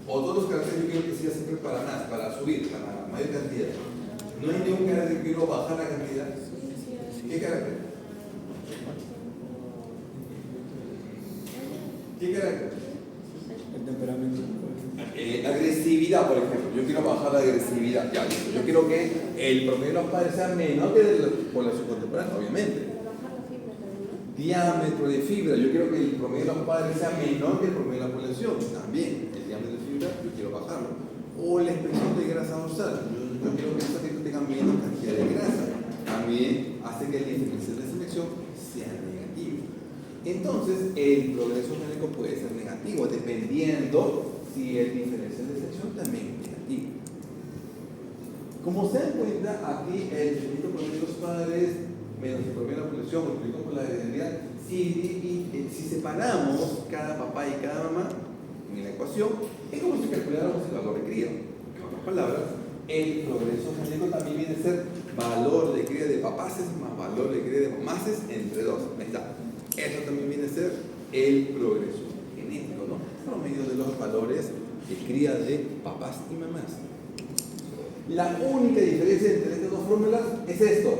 O todos los caracteres yo quiero que sea siempre para más, para subir, para mayor cantidad. No hay ningún carácter que quiero bajar la cantidad. ¿Qué carácter? ¿Qué carácter? El temperamento. Agresividad, por ejemplo. Yo quiero bajar la agresividad. Ya, listo. Yo quiero que el promedio de los padres sea menor que el de la población contemporánea, obviamente. Diámetro de fibra. Yo quiero que el promedio de los padres sea menor que el promedio de la población. También. El diámetro de fibra, yo quiero bajarlo. O la espesor de grasa dorsal. Yo quiero que esta gente tenga menos cantidad de grasa. También hace que el diferencial de selección sea negativo. Entonces, el progreso genético puede ser negativo, dependiendo si el diferencial de selección también es negativo. Como se dan cuenta, aquí el rendimiento promedio de los padres menos el promedio de la población multiplicado por la heredabilidad, si separamos cada papá y cada mamá en la ecuación, es como si calculáramos el valor de cría. pocas palabras, el progreso genético también viene a ser valor de cría de papaces más valor de cría de mamaces entre dos. Ahí está. Eso también viene a ser el progreso genético, ¿no? Promedio de los valores de cría de papás y mamás. La única diferencia entre estas dos fórmulas es esto.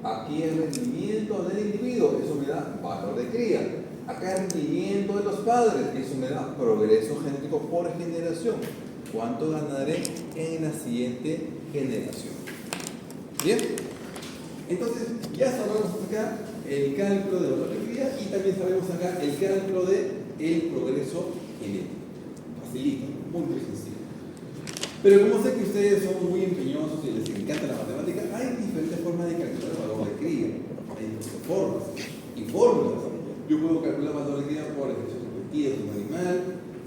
Aquí el rendimiento del individuo, eso me da valor de cría. Acá el rendimiento de los padres, eso me da progreso genético por generación. ¿Cuánto ganaré en la siguiente generación? Bien, entonces ya sabemos acá el cálculo de valor de cría y también sabemos acá el cálculo del progreso genético. Facilito, muy sencillo. Pero como sé que ustedes son muy empeñosos y les encanta la matemática, hay diferentes formas de calcular el valor de cría. Hay diferentes formas y fórmulas. Yo puedo calcular el valor de cría por ejercicios repetidos de un animal,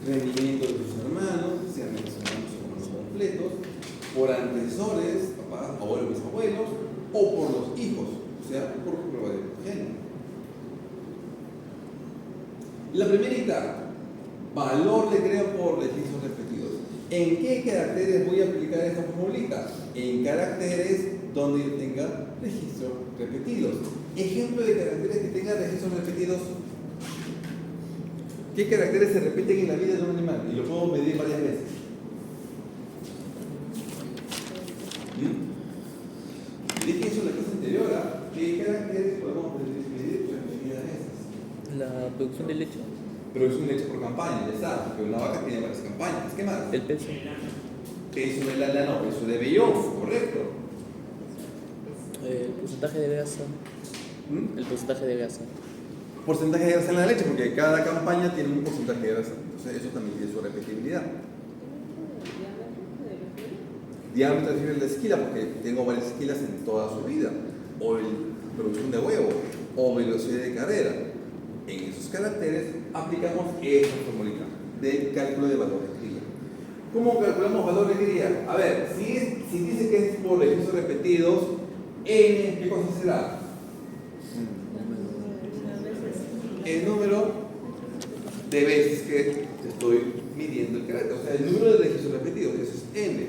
rendimiento de sus hermanos, sean los hermanos o hermanos completos, por antecesores, papás, abuelos, bisabuelos, o por los hijos, o sea, por prueba de género. La primerita, valor de cría por registros repetidos. ¿En qué caracteres voy a aplicar esta formulita? En caracteres donde yo tenga registros repetidos. Ejemplo de caracteres que tengan registros repetidos. ¿Qué caracteres se repiten en la vida de un animal? Y lo puedo medir varias veces. Dije eso en la clase anterior. ¿Qué caracteres podemos medir repetidas veces? La producción de leche. Pero es un leche por campaña, ya sabes, porque una vaca tiene varias campañas. ¿Qué más? El peso. Peso de la lana, peso de vellón, correcto. El porcentaje de grasa. El porcentaje de grasa. Porcentaje de grasa en la leche, porque cada campaña tiene un porcentaje de grasa. Entonces, eso también tiene su repetibilidad. Diámetro de la esquila, porque tengo varias esquilas en toda su vida. O la producción de huevo, o velocidad de carrera. En esos caracteres aplicamos esta formulita del cálculo de valor de cría. ¿Cómo calculamos valor de cría? A ver, si dice que es por registros repetidos, N, ¿qué cosa será? El número de veces que estoy midiendo el carácter, o sea, el número de registros repetidos, eso es N.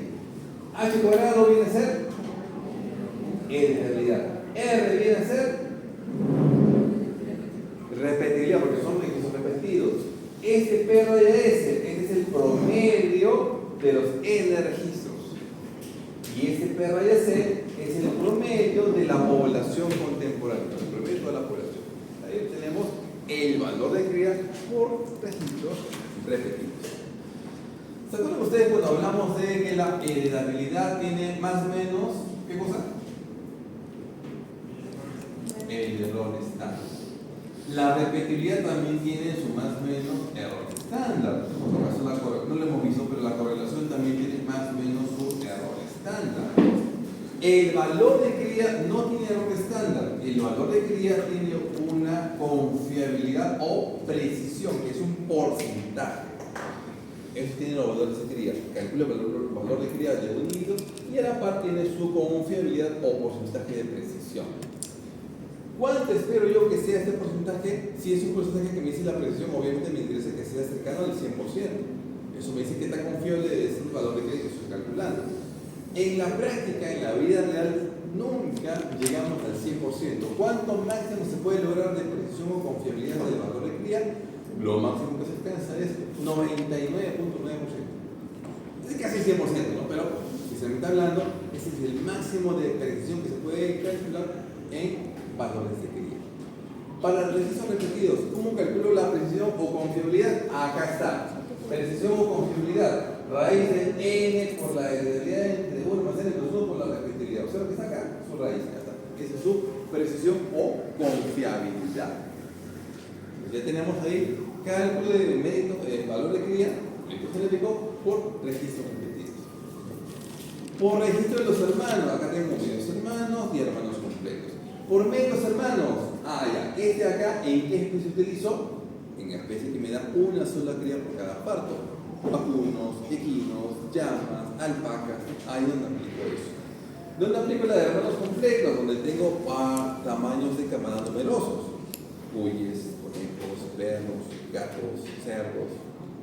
H cuadrado viene a ser N en realidad. R viene a ser repetibilidad, porque son registros repetidos. Este P raya S, este es el promedio de los N registros. Y este P raya C es el promedio de la población contemporánea, el promedio de la población. Ahí tenemos el valor de cría por registros repetidos. ¿Se acuerdan ustedes cuando hablamos de que la heredabilidad tiene más o menos, ¿qué cosa? El error estándar. La repetibilidad también tiene su más o menos error estándar. No lo hemos visto, pero la correlación también tiene más o menos su error estándar. El valor de cría no tiene error estándar. El valor de cría tiene una confiabilidad o precisión, que es un porcentaje. Eso tiene los valores de cría. Calcula el valor de cría de un individuo y a la par tiene su confiabilidad o porcentaje de precisión. ¿Cuánto espero yo que sea este porcentaje? Si es un porcentaje que me dice la precisión, obviamente me interesa que sea cercano al 100%. Eso me dice que tan confiable es el valor de cría que estoy calculando. En la práctica, en la vida real, nunca llegamos al 100%. ¿Cuánto máximo se puede lograr de precisión o confiabilidad del valor de cría? Lo máximo que se alcanza es 99.9%. Es casi 100%, ¿no? Pero si se me está hablando, ese es el máximo de precisión que se puede calcular en valores de cría. Para registros repetidos, ¿cómo calculo la precisión o confiabilidad? Acá está. Precisión o confiabilidad. Raíz de n por la heredabilidad entre 1 más n plus 1 por la repetibilidad. Observa que está acá, su raíz. Acá está. Esa es su precisión o confiabilidad. Ya tenemos ahí cálculo de mérito, valor de cría, mérito genético por registros repetidos. Por registro de los hermanos, acá tengo medios hermanos y hermanos completos. Por medios hermanos, ya, este acá, ¿en qué especie utilizo? En especie que me da una sola cría por cada parto. Vacunos, equinos, llamas, alpacas, ahí donde aplico eso. ¿Dónde aplico la de hermanos completos? Donde tengo tamaños de camada numerosos. Cuyes, conejos, perros, gatos, cerdos.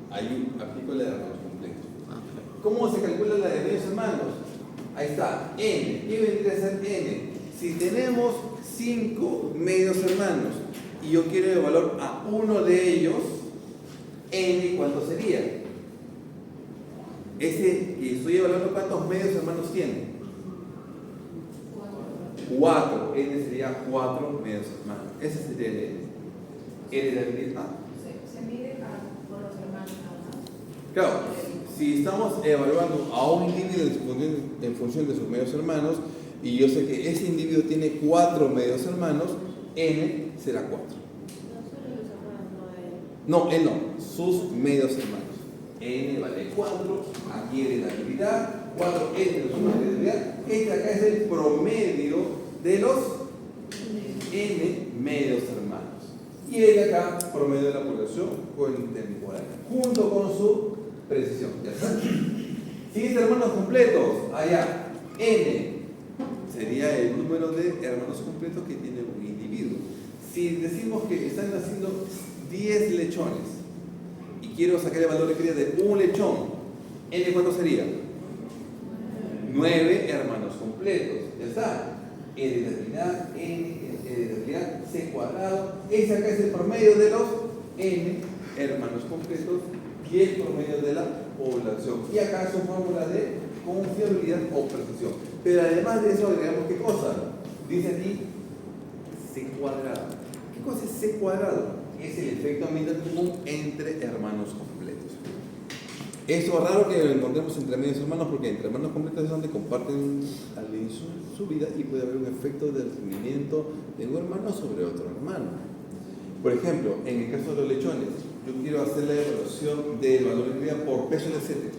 Ahí aplico la de hermanos completos. ¿Cómo se calcula la de medios hermanos? Ahí está, n. ¿Qué vendría a ser n? Si tenemos 5 medios hermanos y yo quiero el valor a uno de ellos, n, ¿cuánto sería? Ese que estoy evaluando, ¿cuántos medios hermanos tiene? 4. N sería 4 medios hermanos. Ese sería el n. N de la Se mide por los hermanos, ¿no? Claro, si estamos evaluando a un individuo en función de sus medios hermanos, y yo sé que ese individuo tiene 4 medios hermanos, n será 4. No solo los hermanos, No, n no, sus medios hermanos. N vale 4, aquí es la actividad, 4 n de su actividad. Este acá es el promedio de los n medios hermanos. Y el acá, promedio de la población contemporánea, junto con su precisión. ¿Ya está? Siguiente, hermanos completos. Allá, n sería el número de hermanos completos que tiene un individuo. Si decimos que están naciendo 10 lechones y quiero sacar el valor de cría de un lechón, n ¿cuánto sería? 9 hermanos completos. Ya está. Heredabilidad, heredabilidad, c cuadrado. Ese acá es el promedio de los n hermanos completos y el promedio de la población. Y acá su fórmula de confiabilidad o precisión. Pero además de eso agregamos ¿qué cosa? Dice aquí c cuadrado. ¿Qué cosa es c cuadrado? Es el efecto ambiental común entre hermanos completos. Eso es raro que lo encontremos entre medios hermanos, porque entre hermanos completos es donde comparten al inicio su vida y puede haber un efecto de rendimiento de un hermano sobre otro hermano. Por ejemplo, en el caso de los lechones, yo quiero hacer la evaluación del valor de cría por peso de sete,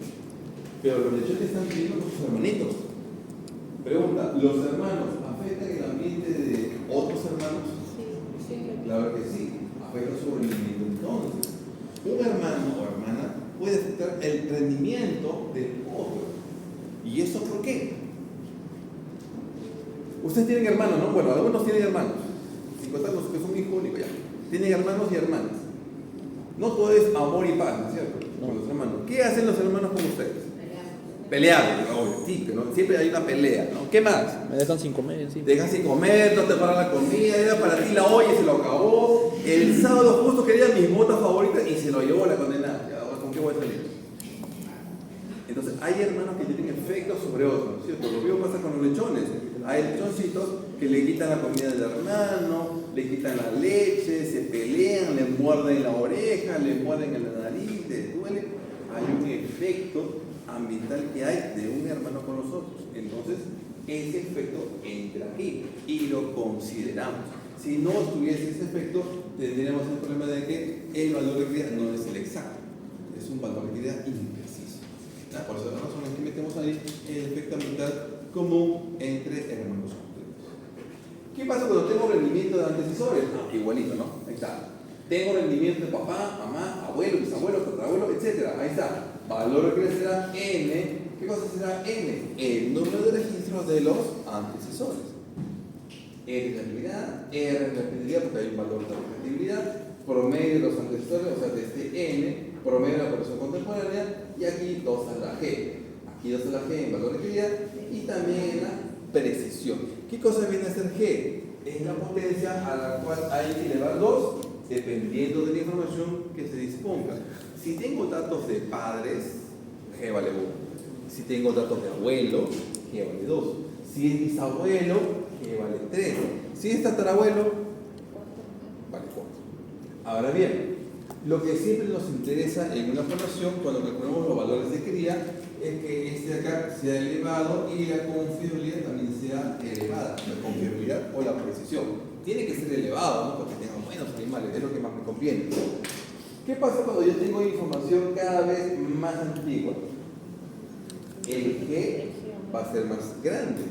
pero los lechones están viviendo con sus hermanitos. Pregunta, ¿los hermanos afectan el ambiente de otros hermanos? Sí, Claro que sí, afecta su rendimiento. Entonces, un hermano o hermana puede afectar el rendimiento del otro. ¿Y eso por qué? Ustedes tienen hermanos, ¿no? Bueno, algunos tienen hermanos, sin contar los que son hijos únicos ya. Tienen hermanos y hermanas. No todo es amor y paz, ¿no es cierto? Con los hermanos. ¿Qué hacen los hermanos con ustedes? Pelear, obvio, sí, ¿no? Siempre hay una pelea, ¿no? ¿Qué más? Me dejan sin comer, sí. Te dejan sin comer, no te paran la comida, era para ti la olla y se lo acabó. El sábado justo quería mis botas favoritas y se lo llevó la condenada. Ya, ¿con qué voy a salir? Entonces, hay hermanos que tienen efectos sobre otros, ¿no es cierto? Lo mismo pasa con los lechones. Hay lechoncitos que le quitan la comida del hermano, le quitan la leche, se pelean, le muerden la oreja, le muerden en la nariz, les duele. Hay un efecto ambiental que hay de un hermano con los otros. Entonces, ese efecto entra aquí y lo consideramos. Si no tuviese ese efecto, tendríamos el problema de que el valor de cría no es el exacto, es un valor de cría impreciso. Por esa razón es que metemos ahí el efecto ambiental común entre hermanos completos. ¿Qué pasa cuando tengo rendimiento de antecesores? Igualito, ¿no? Ahí está. Tengo rendimiento de papá, mamá, abuelo, bisabuelo, tatarabuelo, etc. Ahí está. Valor de cría será n. ¿Qué cosa será n? El número de registros de los antecesores. R es la actividad, R es la repetibilidad porque hay un valor de repetibilidad, promedio de los antecesores, o sea, de este n, promedio de la población contemporánea, y aquí 2 a la g. Aquí 2 a la g en valor de actividad y también en la precisión. ¿Qué cosa viene a ser g? Es la potencia a la cual hay que elevar 2 dependiendo de la información que se disponga. Si tengo datos de padres, g vale 1. Si tengo datos de abuelo, g vale 2. Si es bisabuelo, g vale 3. Si es tatarabuelo, vale 4. Ahora bien, lo que siempre nos interesa en una población cuando calculamos los valores de cría es que este de acá sea elevado y la confiabilidad también sea elevada. La confiabilidad o la precisión. Tiene que ser elevado, ¿no? Porque tengan buenos animales, es lo que más me conviene. ¿Qué pasa cuando yo tengo información cada vez más antigua? El G va a ser más grande.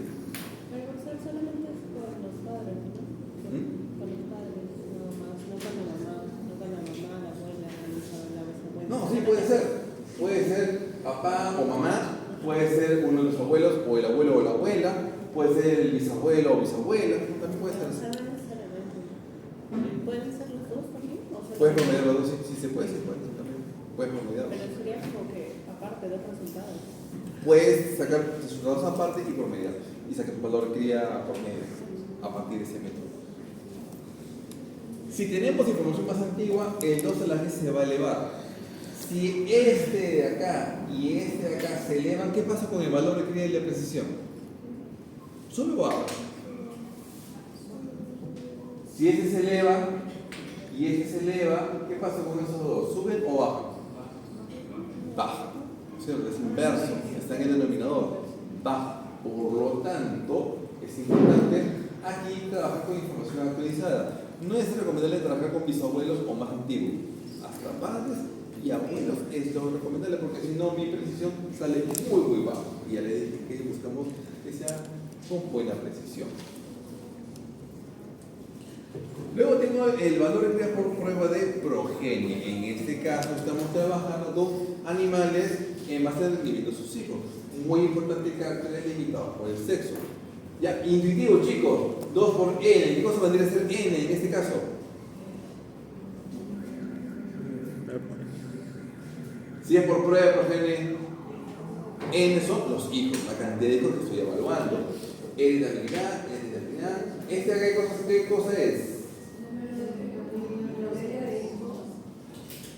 Pero solamente es por los padres, ¿no? Por los padres, no más, no con la mamá, la abuela, la bisabuela. No, sí puede ser. Puede ser papá o mamá, puede ser uno de los abuelos o el abuelo o la abuela, puede ser el bisabuelo o bisabuela, también puede ser O así. sea, no necesariamente. ¿Pueden ser los dos también? O sea, Puedes promediar los dos, sí se puede, sí puede también. Puedes promediar. Pero sería como que aparte de otros resultados. Puedes sacar resultados aparte y promediar. Y sacar tu valor de cría por medio a partir de ese método. Si tenemos información más antigua, el 2 a la g se va a elevar. Si este de acá y este de acá se elevan, ¿qué pasa con el valor de cría y la precisión? ¿Sube o baja? Si este se eleva y este se eleva, ¿qué pasa con esos dos? ¿Suben o bajan? Baja. ¿Cierto? Es inverso, está en el denominador. Baja. Por lo tanto, es importante aquí trabajar con información actualizada. No es recomendable trabajar con bisabuelos o más antiguos. Hasta padres y abuelos es lo recomendable, porque si no, mi precisión sale muy baja. Y ya le dije que buscamos que sea con buena precisión. Luego tengo el valor de cría por prueba de progenie. En este caso estamos trabajando con animales en base al rendimiento de sus hijos. Muy importante caracteres limitados por el sexo. Ya, intuitivo, chicos. 2 por n. ¿Qué cosa vendría a ser n en este caso? Si es por prueba de progenie, n son los hijos, la cantidad de hijos que estoy evaluando. Heredabilidad. ¿Qué cosa es?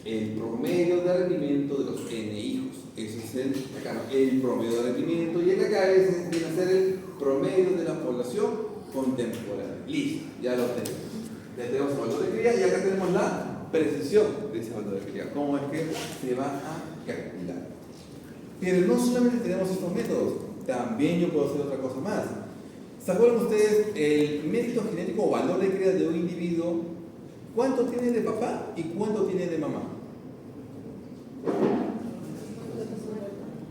El promedio de rendimiento de los n hijos. Ese es el promedio de rendimiento. Y el acá viene a ser el promedio de la población contemporánea. Listo, ya lo tenemos. Ya tenemos el valor de cría y acá tenemos la precisión de ese valor de cría. ¿Cómo es que se va a calcular? Pero no solamente tenemos estos métodos, también yo puedo hacer otra cosa más. ¿Se acuerdan ustedes el mérito genético o valor de cría de un individuo? ¿Cuánto tiene de papá y cuánto tiene de mamá?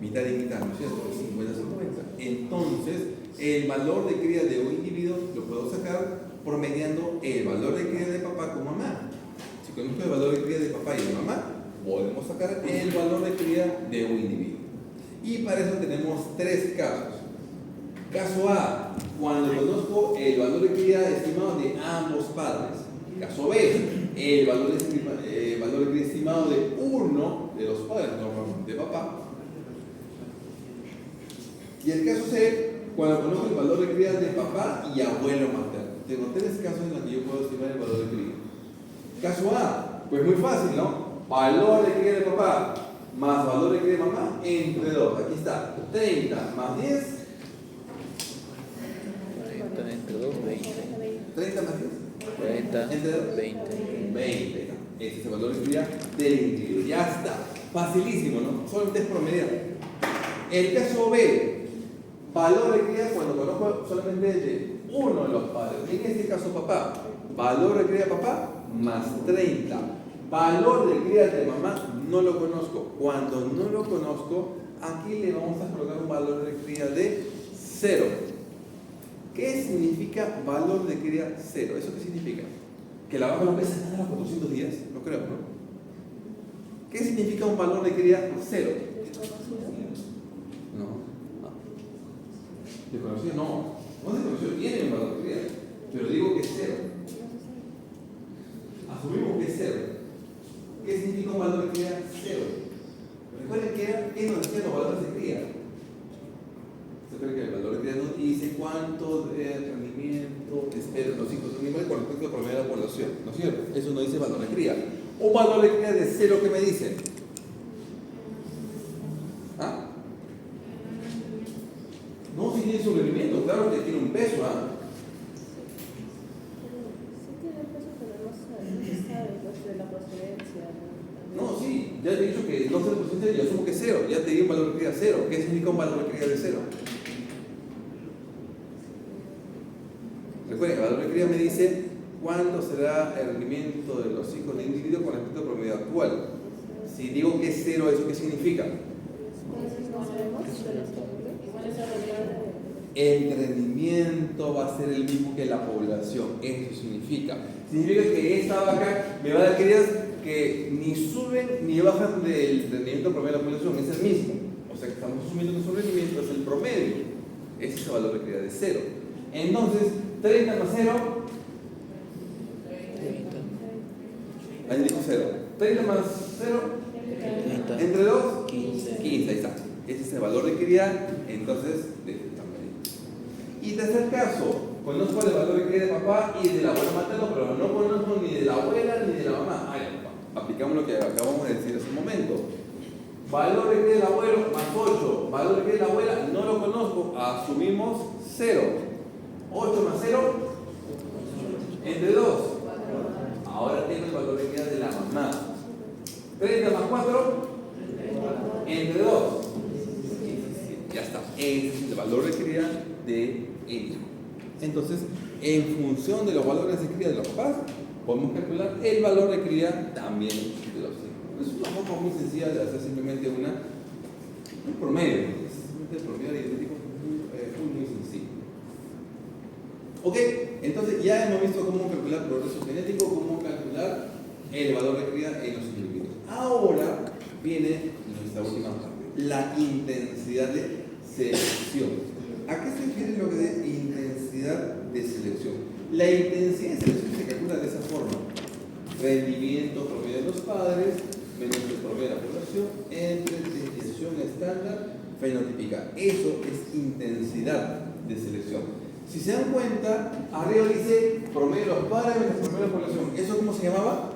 Mitad y mitad, ¿no es cierto? 50-50. Entonces, el valor de cría de un individuo lo puedo sacar promediando el valor de cría de papá con mamá. Si conozco el valor de cría de papá y de mamá, podemos sacar el valor de cría de un individuo. Y para eso tenemos 3 casos. Caso A, cuando conozco el valor de cría estimado de ambos padres. Caso B, el valor de cría estimado de uno de los padres, normalmente papá. Y el caso C, cuando conozco el valor de cría de papá y abuelo materno. Tengo 3 casos en los que yo puedo estimar el valor de cría. Caso A, pues muy fácil, ¿no? Valor de cría de papá más valor de cría de mamá entre 2. Aquí está, 30 más 10. 30 entre 2, 20. 30 más 10. 40, Entre 2. 20. 20. Ese es el valor de cría del individuo. Ya está. Facilísimo, ¿no? Solamente es promediar. El caso B, valor de cría cuando conozco solamente de uno de los padres. En este caso papá. Valor de cría de papá más 30. Valor de cría de mamá no lo conozco. Cuando no lo conozco, aquí le vamos a colocar un valor de cría de 0. ¿Qué significa valor de cría 0? ¿Eso qué significa? ¿Que la vaca no pesa nada a los 400 días? No creo, ¿no? ¿Qué significa un valor de cría 0? No. Desconocido no. No desconocido tiene un valor de cría, pero digo que es 0. Asumimos que es 0. ¿Qué significa un valor de cría 0? Recuerden que nos decían los valores de cría. Se cree que el valor de cría nos dice cuánto de rendimiento esperan los hijos de un animal con respecto al promedio de la población, ¿no es cierto? Eso no dice valor de cría. Un valor de cría de 0, ¿qué me dice? ¿Ah? No, si tiene su rendimiento, claro que tiene un peso, ¿ah? Sí tiene peso, pero no se sabe de la procedencia. No, sí, ya te he dicho que no 0%, yo asumo que es 0, ya te di un valor de cría 0. ¿Qué significa un valor de cría de 0? Recuerden, el valor de cría me dice cuánto será el rendimiento de los hijos del individuo con respecto al promedio actual. Si digo que es 0, ¿eso qué significa? El rendimiento va a ser el mismo que la población. Eso significa que esta vaca me va a dar crías que ni suben ni bajan del rendimiento promedio de la población, es el mismo. O sea que estamos asumiendo que su rendimiento es el promedio. Ese es el valor de cría de 0. Entonces, 30 más 0. ¿Alguien dijo 0? 0. 30 más 0, 30. entre 2, 15. 15, ahí está. Ese es el valor de cría, entonces, de este tamaño. Y tercer caso, conozco el valor de cría de papá y del abuelo materno, pero no conozco ni de la abuela ni de la mamá. Aplicamos lo que acabamos de decir hace un momento. Valor de cría del abuelo más 8. Valor de cría de la abuela no lo conozco, asumimos 0. 8 más 0, entre 2. Ahora tengo el valor de cría de la mamá. 30 más 4, entre 2. Ya está. Ese es el valor de cría de el hijo. Entonces, en función de los valores de cría de los papás, podemos calcular el valor de cría también de los hijos. Es una forma muy sencilla de hacer simplemente un promedio. Simplemente el promedio aritmético muy sencillo. Ok, entonces ya hemos visto cómo calcular progreso genético, cómo calcular el valor de cría en los individuos. Ahora viene nuestra última parte, la intensidad de selección. ¿A qué se refiere lo que de intensidad de selección? La intensidad de selección se calcula de esa forma: rendimiento promedio de los padres menos el promedio de la población entre desviación estándar fenotípica. Eso es intensidad de selección. Si se dan cuenta, arriba dice promedio de los padres menos el promedio de la población. ¿Eso cómo se llamaba?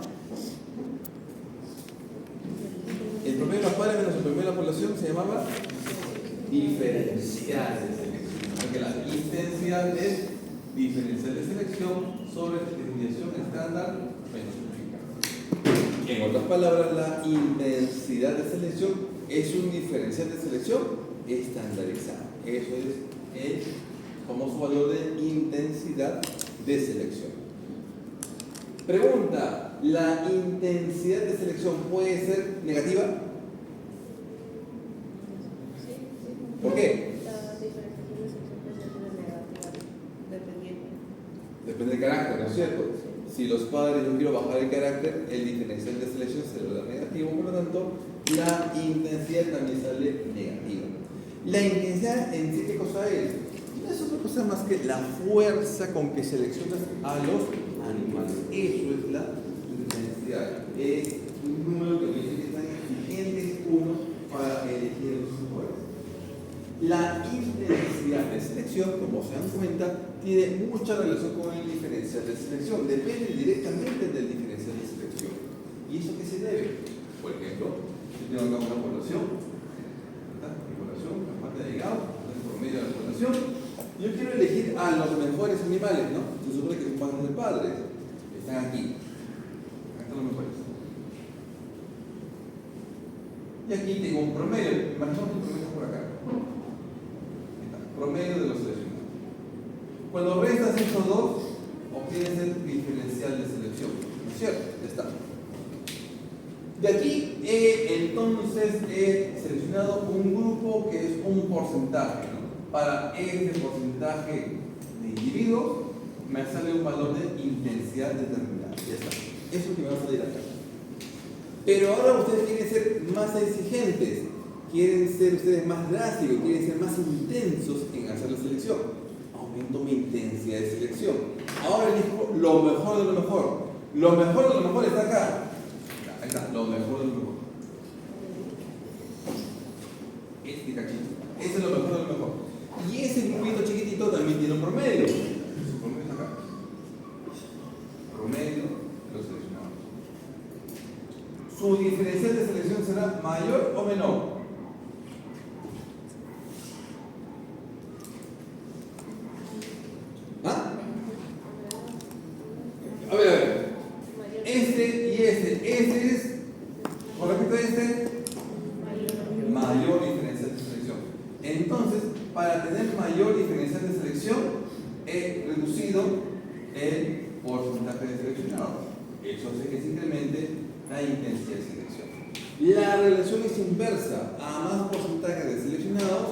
El promedio de los padres menos el promedio de la población se llamaba diferencial de selección. Porque la intensidad es diferencial de selección sobre desviación estándar fenotípica. En otras palabras, la intensidad de selección es un diferencial de selección estandarizado. Eso es el famoso valor de intensidad de selección. Pregunta: ¿la intensidad de selección puede ser negativa? ¿Por qué? La diferenciación de selección puede ser negativa, dependiendo. Depende del carácter, ¿no es cierto? Si los padres, yo quiero bajar el carácter, el diferencial de selección se lo da negativo, por lo tanto, la intensidad también sale negativa. La intensidad en sí, ¿qué cosa es? No es otra cosa más que la fuerza con que seleccionas a los animales. Eso es la intensidad. Es un número que me dice que están exigentes uno para elegir los mejores. La intensidad de selección, como se dan cuenta, tiene mucha relación con el diferencial de selección. Depende directamente del diferencial de selección. ¿Y eso qué se debe? Por ejemplo, yo tengo acá una población, la parte de hígado, el promedio de la población. Yo quiero elegir a los mejores animales, ¿no? Se supone que son padres de padres. Están aquí. Acá están los mejores. Y aquí tengo un promedio. Imaginemos un promedio por acá. Promedio de los seleccionados. Cuando restas estos dos, obtienes el diferencial de selección. ¿No es cierto? Ya está. De aquí, entonces, he seleccionado un grupo que es un porcentaje, ¿no? Para este porcentaje de individuos, me sale un valor de intensidad determinada. Ya está. Eso es lo que me va a salir acá. Pero ahora ustedes quieren ser más exigentes. Quieren ser ustedes más drásticos, quieren ser más intensos en hacer la selección. Aumento mi intensidad de selección. Ahora elijo lo mejor de lo mejor. Lo mejor de lo mejor está acá. Ahí está, lo mejor de lo mejor. Este cachito. Ese es lo mejor de lo mejor. Y ese grupito chiquitito también tiene un promedio. Su promedio está acá. Promedio de los seleccionados. ¿Su diferencial de selección será mayor o menor? A ver. Este y este es, con respecto a este, mayor diferencial de selección. Entonces, para tener mayor diferencial de selección, he reducido el porcentaje de seleccionados. Eso hace que se incremente la intensidad de selección. La relación es inversa. A más porcentaje de seleccionados,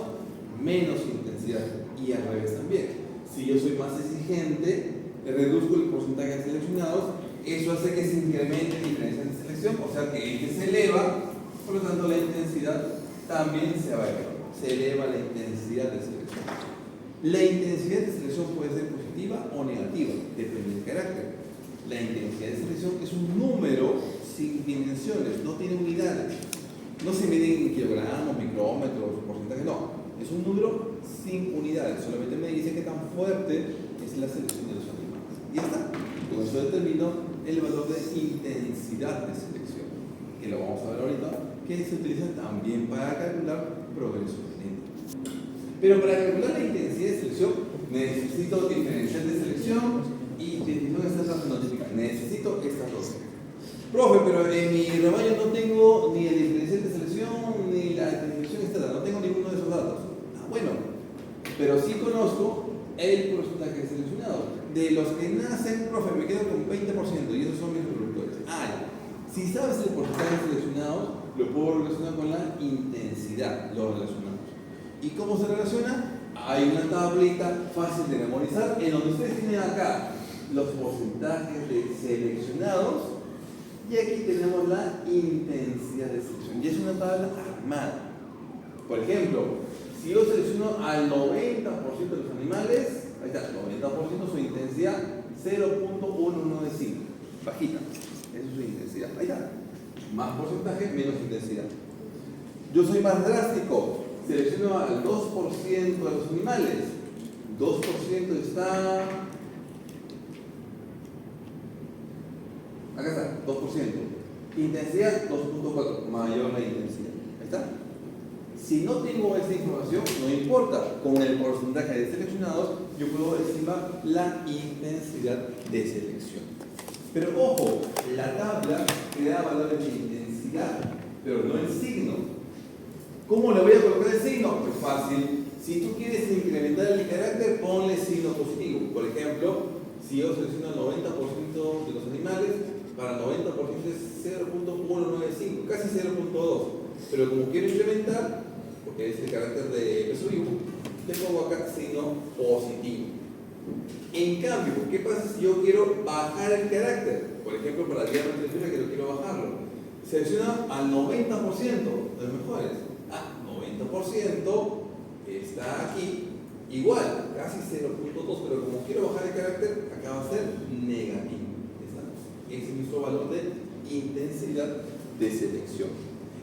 menos intensidad. Y al revés también. Si yo soy más exigente, reduzco el porcentaje de seleccionados, eso hace que se incremente la diferencia de selección, o sea que este se eleva, por lo tanto la intensidad también se va a elevar. Se eleva la intensidad de selección. La intensidad de selección puede ser positiva o negativa, depende del carácter. La intensidad de selección es un número sin no tiene unidades. No se miden en kilogramos, micrómetros, porcentajes, no. Es un número sin unidades. Solamente me dice qué tan fuerte es la selección de los animales. Y ya está. Con eso determino el valor de intensidad de selección, que lo vamos a ver ahorita, que se utiliza también para calcular progreso genético. Pero para calcular la intensidad de selección necesito diferencial de selección y definición estatal fenotípica. Necesito estas dos. Profe, pero en mi rebaño no tengo ni el diferencial de selección ni la definición estatal, no tengo ninguno de esos datos. Ah, bueno, pero sí conozco el porcentaje de seleccionados. De los que nacen, profe, me quedo con 20% y esos son mis reproductores. Ah, si sabes el porcentaje de seleccionados, lo puedo relacionar con la intensidad, lo relacionamos. ¿Y cómo se relaciona? Hay una tablita fácil de memorizar en donde ustedes tienen acá los porcentajes de seleccionados y aquí tenemos la intensidad de selección. Y es una tabla armada. Por ejemplo, si yo selecciono al 90% de los animales, ahí está, 90% su intensidad 0.195, bajita, esa es su intensidad. Ahí está, más porcentaje, menos intensidad. Yo soy más drástico, selecciono al 2% de los animales, 2% está, acá está, 2%, intensidad 2.4, mayor la intensidad, ahí está. Si no tengo esa información, no importa, con el porcentaje de seleccionados yo puedo estimar la intensidad de selección. Pero ojo, la tabla te da valores de intensidad, pero no el signo. ¿Cómo le voy a colocar el signo? Pues fácil. Si tú quieres incrementar el carácter, ponle signo positivo. Por ejemplo, si yo selecciono el 90% de los animales, para 90% es 0.195, casi 0.2. Pero como quiero incrementar, porque es el carácter de peso vivo, te pongo acá signo positivo. En cambio, ¿qué pasa si yo quiero bajar el carácter? Por ejemplo, para el diámetro de fibra que yo quiero bajarlo. Selecciona al 90% de los mejores. 90% está aquí, igual, casi 0.2, pero como quiero bajar el carácter, acá va a ser negativo. Ese es nuestro valor de intensidad de selección.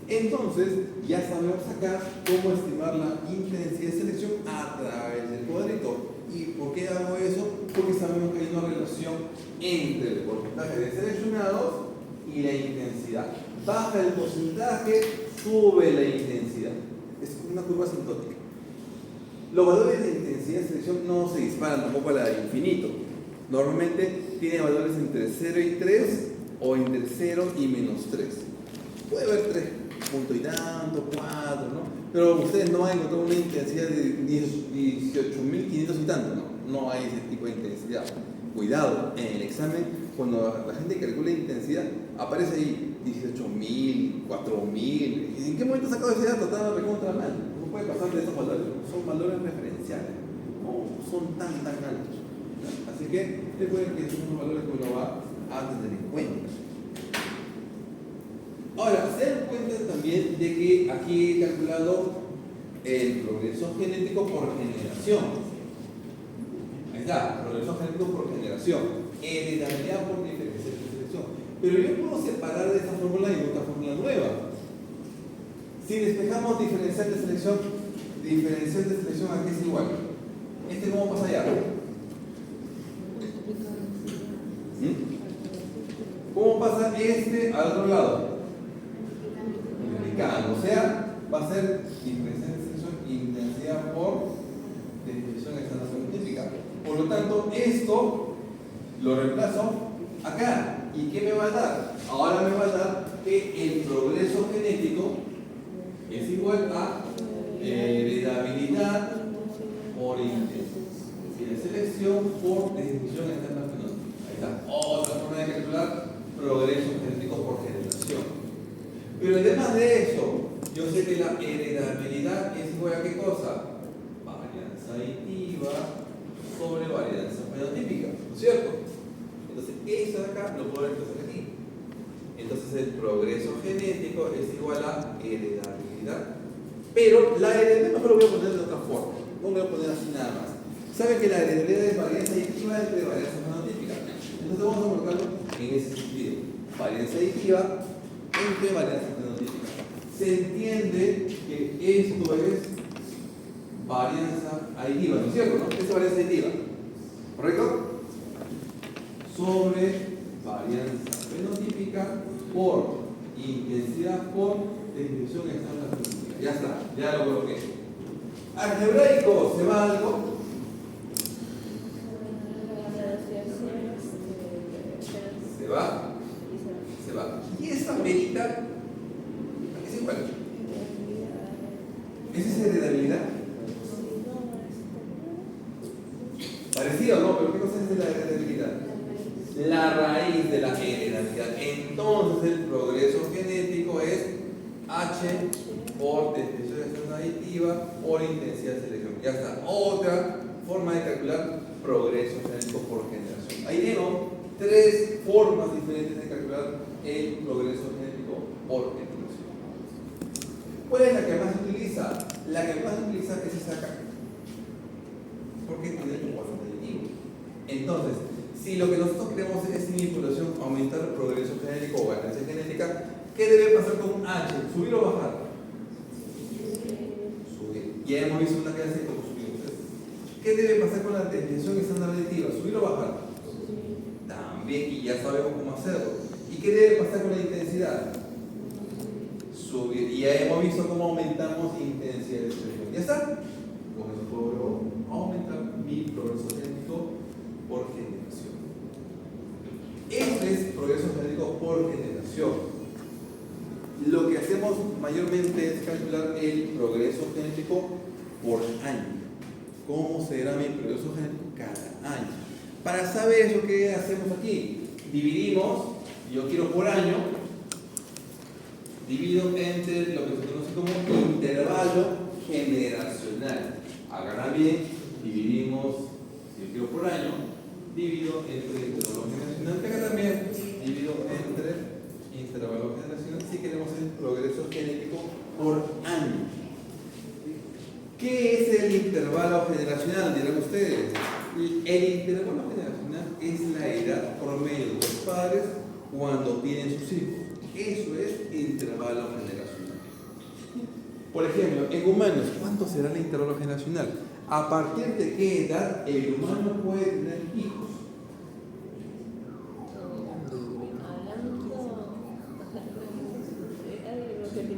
Entonces, ya sabemos acá cómo estimar la intensidad de selección a través del cuadrito. ¿Y por qué hago eso? Porque sabemos que hay una relación entre el porcentaje de seleccionados y la intensidad. Baja el porcentaje, sube la intensidad. Es una curva asintótica. Los valores de intensidad de selección no se disparan tampoco a la de infinito. Normalmente tiene valores entre 0 y 3 o entre 0 y menos 3. Puede haber 3 punto y tanto, 4, ¿no? Pero ustedes no van a encontrar una intensidad de 18.500 y tanto, no hay ese tipo de intensidad. Cuidado, en el examen, cuando la gente calcula intensidad, aparece ahí 18.000, 4.000. ¿En qué momento sacado ese dato? Está recontra mal. No puede pasar de esos valores. Son valores referenciales. No son tan altos. Así que recuerden que son unos valores que uno va a tener en cuenta. Ahora, se dan cuenta también de que aquí he calculado el progreso genético por generación. Ahí está, progreso genético por generación. Heredabilidad por diferencial de selección. Pero yo puedo separar de esta fórmula y otra fórmula nueva. Si despejamos diferencial de selección aquí es igual. ¿Este cómo pasa allá? ¿Cómo pasa este al otro lado? Multiplicando, o sea, va a ser diferencial de selección intensidad por definición externa científica. Por lo tanto, esto lo reemplazo acá. ¿Y qué me va a dar? Ahora me va a dar que el progreso genético es igual a heredabilidad por intensidad de selección por definición externa fenotípica. Ahí está. Otra forma de calcular progreso genético por generación. Pero además de eso, yo sé que la heredabilidad es igual a ¿qué cosa? Varianza aditiva sobre varianza fenotípica, ¿no es cierto? Entonces, eso de acá lo puedo expresar aquí. Entonces, el progreso genético es igual a heredabilidad. Pero la heredabilidad mejor lo voy a poner de otra forma. No lo voy a poner así nada más. ¿Saben que la heredabilidad es varianza aditiva entre varianza fenotípica? Entonces, vamos a colocarlo en ese sentido. Varianza aditiva simple varianza fenotípica. Se entiende que esto es varianza aditiva, ¿no es cierto? ¿No? Esto es varianza aditiva, ¿correcto? Sobre varianza fenotípica por intensidad por desviación estándar fenotípica. Ya está, ya lo coloqué. Algebraico, ¿se va algo? Se va. Se va. Y esa perita, ¿a qué se encuentra? ¿Esa es heredabilidad? Parecido, ¿no? Pero ¿qué cosa es de la heredabilidad? La raíz de la heredabilidad. Entonces el progreso genético es H por desviación aditiva por intensidad de selección. Ya está. Otra forma de calcular progreso genético por generación. Ahí tengo tres formas diferentes de calcular el progreso genético por generación. ¿Cuál es la que más se utiliza? La que más se utiliza es esa acá. Porque tiene el componente aditivo. Entonces, si lo que nosotros queremos es en manipulación aumentar el progreso genético o ganancia genética, ¿qué debe pasar con H? ¿Subir o bajar? Subir. Ya hemos visto una clase como subimos. ¿Qué debe pasar con la desviación estándar aditiva? ¿Subir o bajar? También, y ya sabemos cómo hacerlo. ¿Y qué debe pasar con la intensidad? Subir. Y ya hemos visto cómo aumentamos intensidad de expresión. ¿Ya está? Con eso puedo aumentar mi progreso genético por generación. Este es progreso genético por generación. Lo que hacemos mayormente es calcular el progreso genético por año. ¿Cómo será mi progreso genético cada año? Para saber eso, ¿qué hacemos aquí? Dividimos, yo quiero por año, divido entre lo que se conoce como intervalo generacional. Háganla bien, dividimos, si yo quiero por año, divido entre intervalo generacional, que haga también, divido entre intervalo generacional si queremos el progreso genético por año. ¿Qué es el intervalo generacional? Dirán ustedes. El intervalo generacional es la edad promedio de los padres cuando tienen sus hijos. Eso es intervalo generacional. Por ejemplo, en humanos, ¿cuánto será el intervalo generacional? ¿A partir de qué edad el humano puede tener hijos?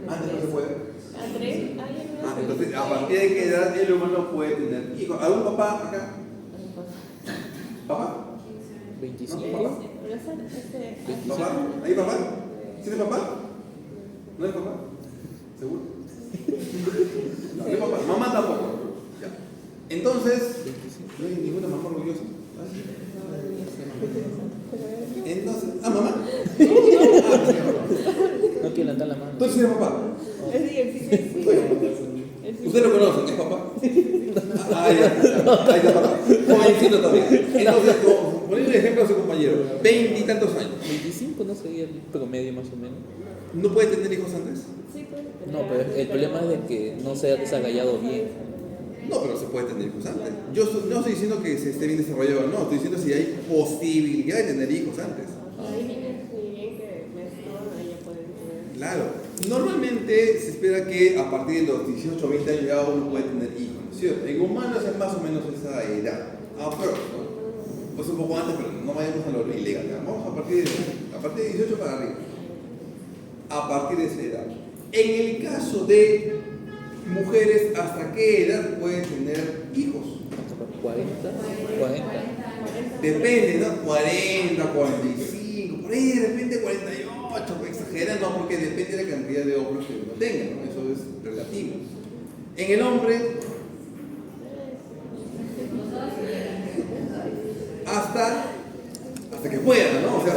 Antes no se puede. Entonces, ¿a partir de qué edad el humano puede tener hijos? ¿Algún papá acá? ¿Papá? 25. ¿No? ¿Papá? ¿Papá? ¿Hay papá? ¿Tienes papá? ¿No hay papá? ¿Seguro? No hay papá. Mamá tampoco. Ya. Entonces, no hay ninguna mamá orgullosa. Entonces, mamá. No quiero levantar la mano. Entonces, ¿tienes papá? ¿Usted lo conoce? ¿Es papá? Ahí está papá. Jovencito todavía. Entonces, ponerle el ejemplo a su compañero. 20 y tantos años. 25 no sería el promedio más o menos. ¿No puede tener hijos antes? No, pero el problema es de que no se ha desarrollado bien. No, pero se puede tener hijos antes. Yo no estoy diciendo que se esté bien desarrollado, no. Estoy diciendo si hay posibilidad de tener hijos antes. Hay niños muy bien que menstruan, ahí ya pueden tener. Claro. Normalmente se espera que a partir de los 18 o 20 años ya uno puede tener hijos, ¿no es cierto? En humanos es más o menos esa edad. Pero, ¿no? Pues un poco antes, pero no vayamos a lo ilegal. Vamos a partir de 18 para arriba. A partir de esa edad. En el caso de mujeres, ¿hasta qué edad pueden tener hijos? 40. Depende, ¿no? 40, 45, por ahí de repente 48, exageran, no, porque depende de la cantidad de óvulos que uno tenga, ¿no? Eso es relativo. En el hombre, hasta que pueda, ¿no? O sea,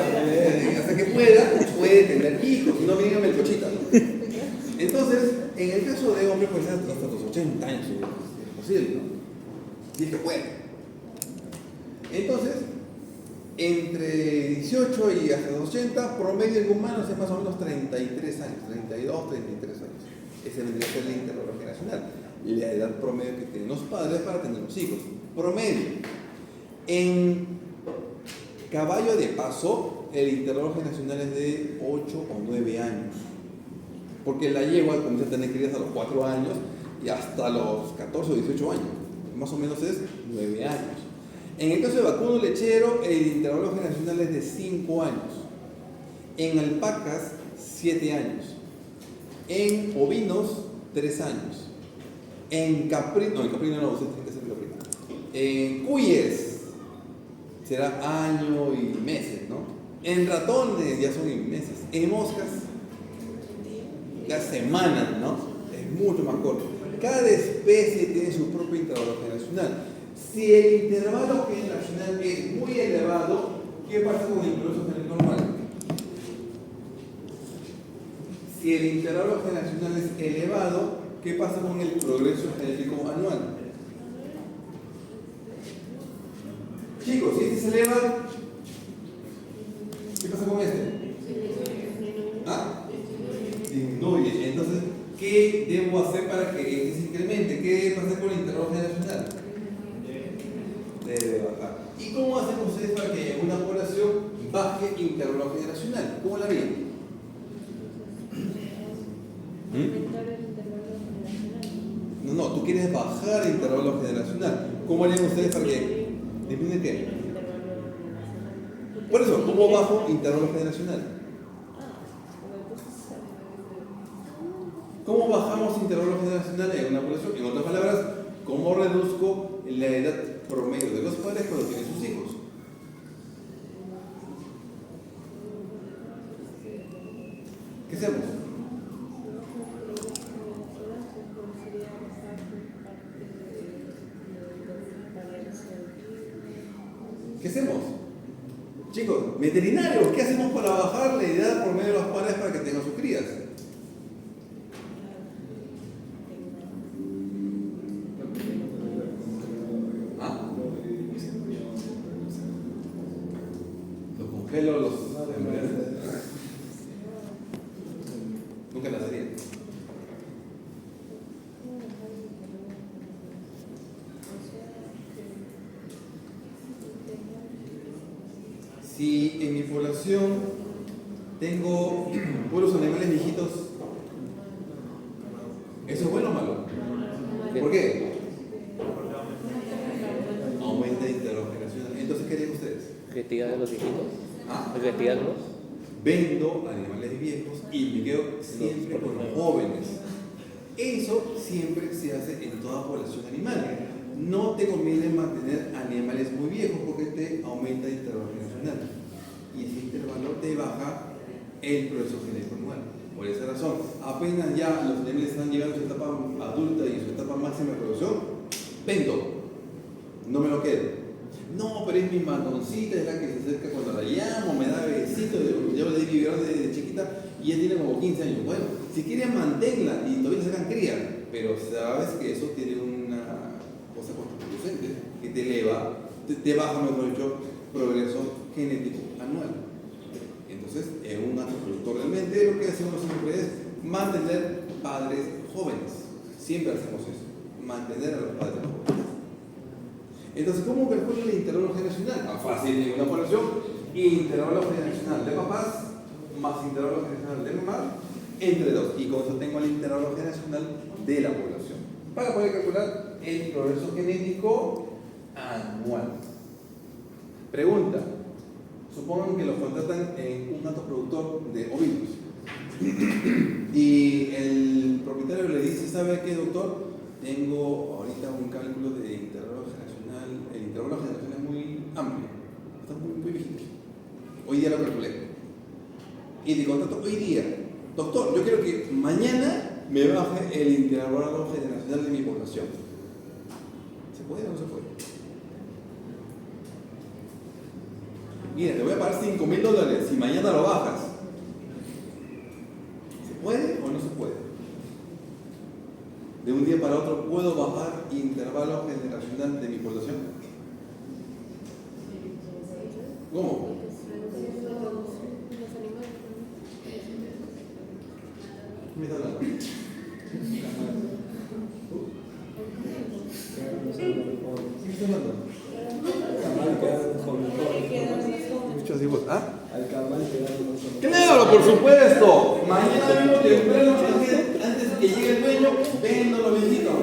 hasta que puede tener hijos, si no vienen a melcochita, ¿no? Entonces, en el caso de hombre, pues hasta los 80 años es posible, ¿no? Y es que puede. Entonces, entre 18 y hasta los 80, promedio en humanos es más o menos 33 años, 32, 33 años. Ese vendría a ser el intervalo generacional, la edad promedio que tienen los padres para tener los hijos. Promedio. En caballo de paso, el intervalo generacional es de 8 o 9 años. Porque la yegua comienza a tener crías a los 4 años y hasta los 14 o 18 años. Más o menos es 9 años. En el caso de vacuno lechero, el intervalo generacional es de 5 años. En alpacas, 7 años. En ovinos, 3 años. En caprino, no, usted tiene que ser caprino. En cuyes, será año y meses, ¿no? En ratones ya son meses. En moscas, ya semanas, ¿no? Es mucho más corto. Cada especie tiene su propio intervalo generacional. Si el intervalo generacional es muy elevado, ¿qué pasa con el progreso genético anual? Si el intervalo generacional es elevado, ¿qué pasa con el progreso genético anual? Chicos, si este se eleva, ¿qué pasa con este? ¿Ah? Disminuye. Entonces, ¿qué debo hacer para que este se incremente? ¿Qué pasa con el intervalo generacional? Debe bajar. ¿Y cómo hacen ustedes para que en una población baje el intervalo generacional? ¿Cómo la harían? Aumentar el intervalo generacional. No, tú quieres bajar el intervalo generacional. ¿Cómo harían ustedes para que disminuya qué? El intervalo generacional. Por eso, ¿cómo bajo intervalo generacional? ¿Cómo bajamos intervalo generacional en una población? En otras palabras, ¿cómo reduzco la edad promedio de los padres cuando tienen sus hijos? ¿Qué hacemos? ¿Qué hacemos? Chicos, veterinarios, ¿qué hacemos para bajar la edad promedio de los padres para que tengan sus crías? ¿Ah? Los congelo, los... Nunca las haría. Si en mi población tengo puros animales viejitos, ¿eso es bueno o malo? ¿Por qué? Aumenta el intervalo generacional. Entonces, ¿qué harían ustedes? ¿Retirar a los viejitos? ¿Ah? ¿Retirarlos? Vendo animales viejos y me quedo siempre con los jóvenes. Eso siempre se hace en toda población animal. No te conviene mantener animales muy viejos porque te aumenta el intervalo generacional. Y ese intervalo te baja el progreso genético anual. Por esa razón, apenas ya los animales están llegando a su etapa adulta y su etapa máxima de producción, vendo. No me lo quedo. No, pero es mi matoncita, es la que se acerca cuando la llamo, me da besitos, yo le di biberón desde chiquita y ya tiene como 15 años. Bueno, si quieren manténla y todavía le sacan cría, pero sabes que eso tiene una cosa contraproducente que te eleva, te baja, mejor dicho, progreso genético anual. Entonces, en un gato productor realmente lo que hacemos siempre es mantener padres jóvenes. Siempre hacemos eso, mantener a los padres jóvenes. Entonces, ¿cómo calculo el intervalo generacional? Más fácil, en una población, intervalo generacional de papás más intervalo generacional de mamá entre 2. Y con eso tengo el intervalo generacional de la población. Para poder calcular el progreso genético anual. Pregunta. Supongan que los contratan en un gato productor de ovinos. Y el propietario le dice, ¿sabe qué, doctor? Tengo ahorita un cálculo de intervalo generacional. El intervalo generacional es muy amplio. Está muy viejito. Hoy día lo calculé. Y te contrato hoy día. Doctor, yo quiero que mañana me baje el intervalo generacional de mi población. ¿Se puede o no se puede? Mira, te voy a pagar $5,000 si mañana lo bajas. ¿Se puede o no se puede? De un día para otro, ¿puedo bajar intervalo generacional de mi población? ¿Cómo? ¿Qué me está hablando? ¿Qué me está hablando? Muchos dibujos. ¿Ah? al cabal llegar a nosotros. Claro, por supuesto. Mañana mismo temprano, antes de que llegue el dueño, vendo los viejitos.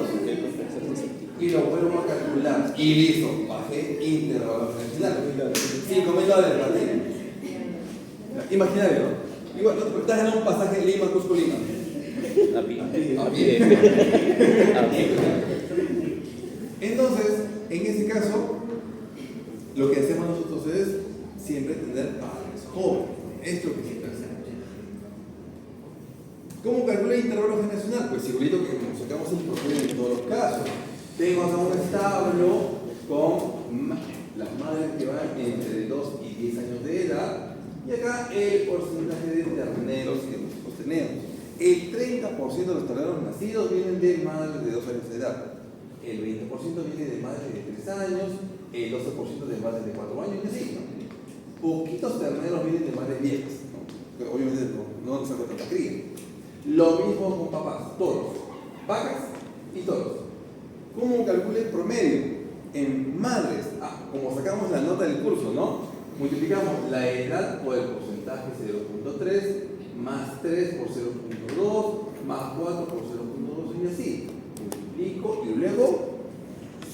Y lo vuelvo a calcular. Y listo, bajé intervalo generacional. $5,000 para imaginario, ¿no? Igual, estás en un pasaje Lima, Cusco, Lima. A pie. Entonces, en ese caso, lo que hacemos nosotros es siempre tener padres jóvenes. Esto que siempre hacemos. ¿Cómo calcula el intervalo generacional? Pues igualito que como sacamos el promedio en todos los casos. Tengo a un establo con las madres que van entre 2 y 10 años de edad. Y acá el porcentaje de terneros que nosotros tenemos. El 30% de los terneros nacidos vienen de madres de 2 años de edad. El 20% viene de madres de 3 años. El 12% de madres de 4 años y así, ¿no? Poquitos terneros vienen de madres viejas, ¿no? Pero obviamente no nos hace tanta cría. Lo mismo con papás, todos. Vacas y toros. ¿Cómo calcula el promedio? En madres, como sacamos la nota del curso, ¿no? Multiplicamos la edad por el porcentaje 0.3 más 3 por 0.2 más 4 por 0.2 y así. Multiplico y luego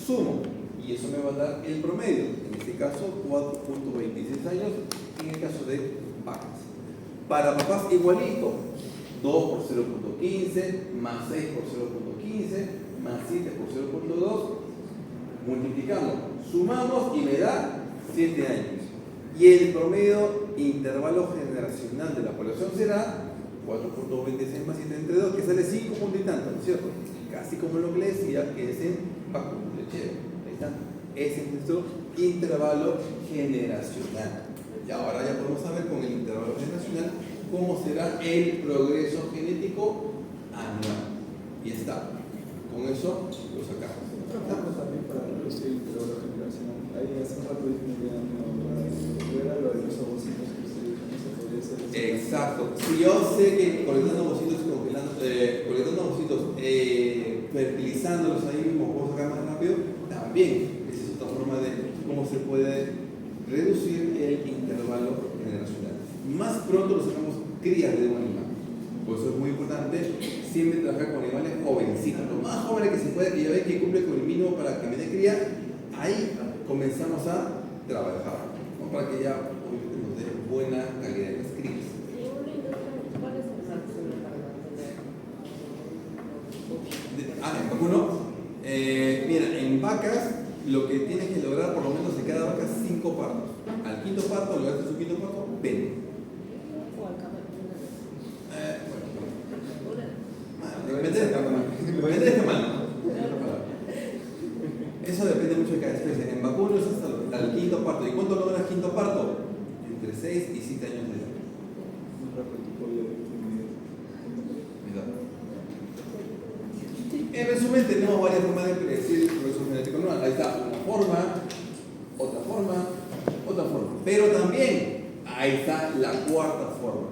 sumo. Y eso me va a dar el promedio. En este caso, 4.26 años en el caso de vacas. Para papás igualito. 2 por 0.15 más 6 por 0.15 más 7 por 0.2. Multiplicamos, sumamos y me da 7 años. Y el promedio intervalo generacional de la población será 4.26 más 7 entre 2, que sale 5 puntos y tanto, ¿no es cierto? Casi como lo que le decía, que es en vacuno lechero. Ahí está. Ese es nuestro intervalo generacional. Y ahora ya podemos saber con el intervalo generacional cómo será el progreso genético anual. Y está. Con eso lo sacamos. Trabajamos también para reducir el intervalo generacional. Ahí hace un rato dijimos que era lo de los ovocitos que usted dijo, no se podría hacer eso. Exacto. Si yo sé que colectando ovocitos, colectando ovocitos, fertilizándolos ahí mismo, puedo sacar más rápido, también esa es otra forma de cómo se puede reducir el intervalo generacional. Más pronto lo sacamos crías de un animal. Por eso es muy importante siempre trabajar con animales jovencitos, lo más jóvenes que se pueda, que ya ven que cumple con el mínimo para que me dé cría. Ahí comenzamos a trabajar, ¿no? Para que ya obviamente nos dé buena calidad de las crías. ¿Y una industria cuál es el máximo para mantener? En vacuno, mira, en vacas lo que tienes que lograr por lo menos de cada vaca 5 partos. Al quinto parto, lograste su quinto parto, vende. ¿O al cabo de una vez? Depende de tamaño. Eso depende mucho de cada especie. En vacuno es hasta el quinto parto. ¿Y cuánto logras quinto parto? Entre 6 y 7 años de edad. En resumen, tenemos varias formas de predecir el progreso genético anual. Ahí está una forma, otra forma, otra forma. Pero también ahí está la cuarta forma.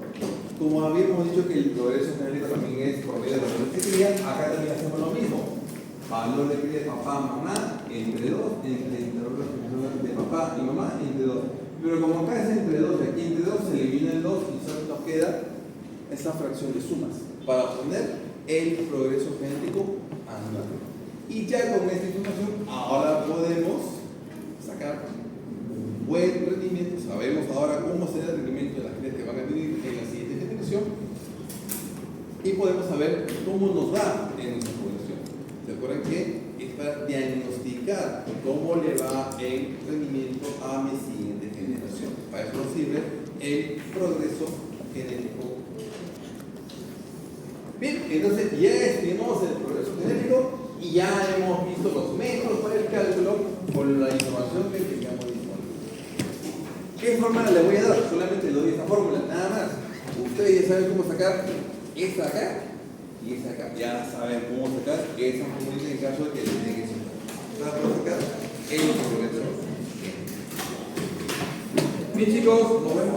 Como habíamos dicho que el progreso genético también es por medio de valor de cría, acá también hacemos lo mismo. Valor de cría de papá, mamá, entre 2, entre papá y mamá, entre 2. Pero como acá es entre 2 y aquí entre 2, se elimina el 2 y solo nos queda esa fracción de sumas para obtener el progreso genético anual. Y ya con esta información, ahora podemos sacar un buen rendimiento. Sabemos ahora cómo será el rendimiento de las crías que van a vivir en la siguiente generación y podemos saber cómo nos va en nuestra población. ¿Se acuerdan que es para diagnosticar cómo le va el rendimiento a mi siguiente generación? Para eso nos sirve el progreso genético. Bien, entonces ya estimamos el progreso genético y ya hemos visto los métodos para el cálculo con la información que tengamos disponible. ¿Qué fórmula le voy a dar? Solamente le doy esta fórmula, nada más. Ustedes ya saben cómo sacar esta acá y esta acá. Ya saben cómo sacar esa fórmula en caso de que les tenga que sacar. Para sacar el progreso. Bien chicos, nos vemos.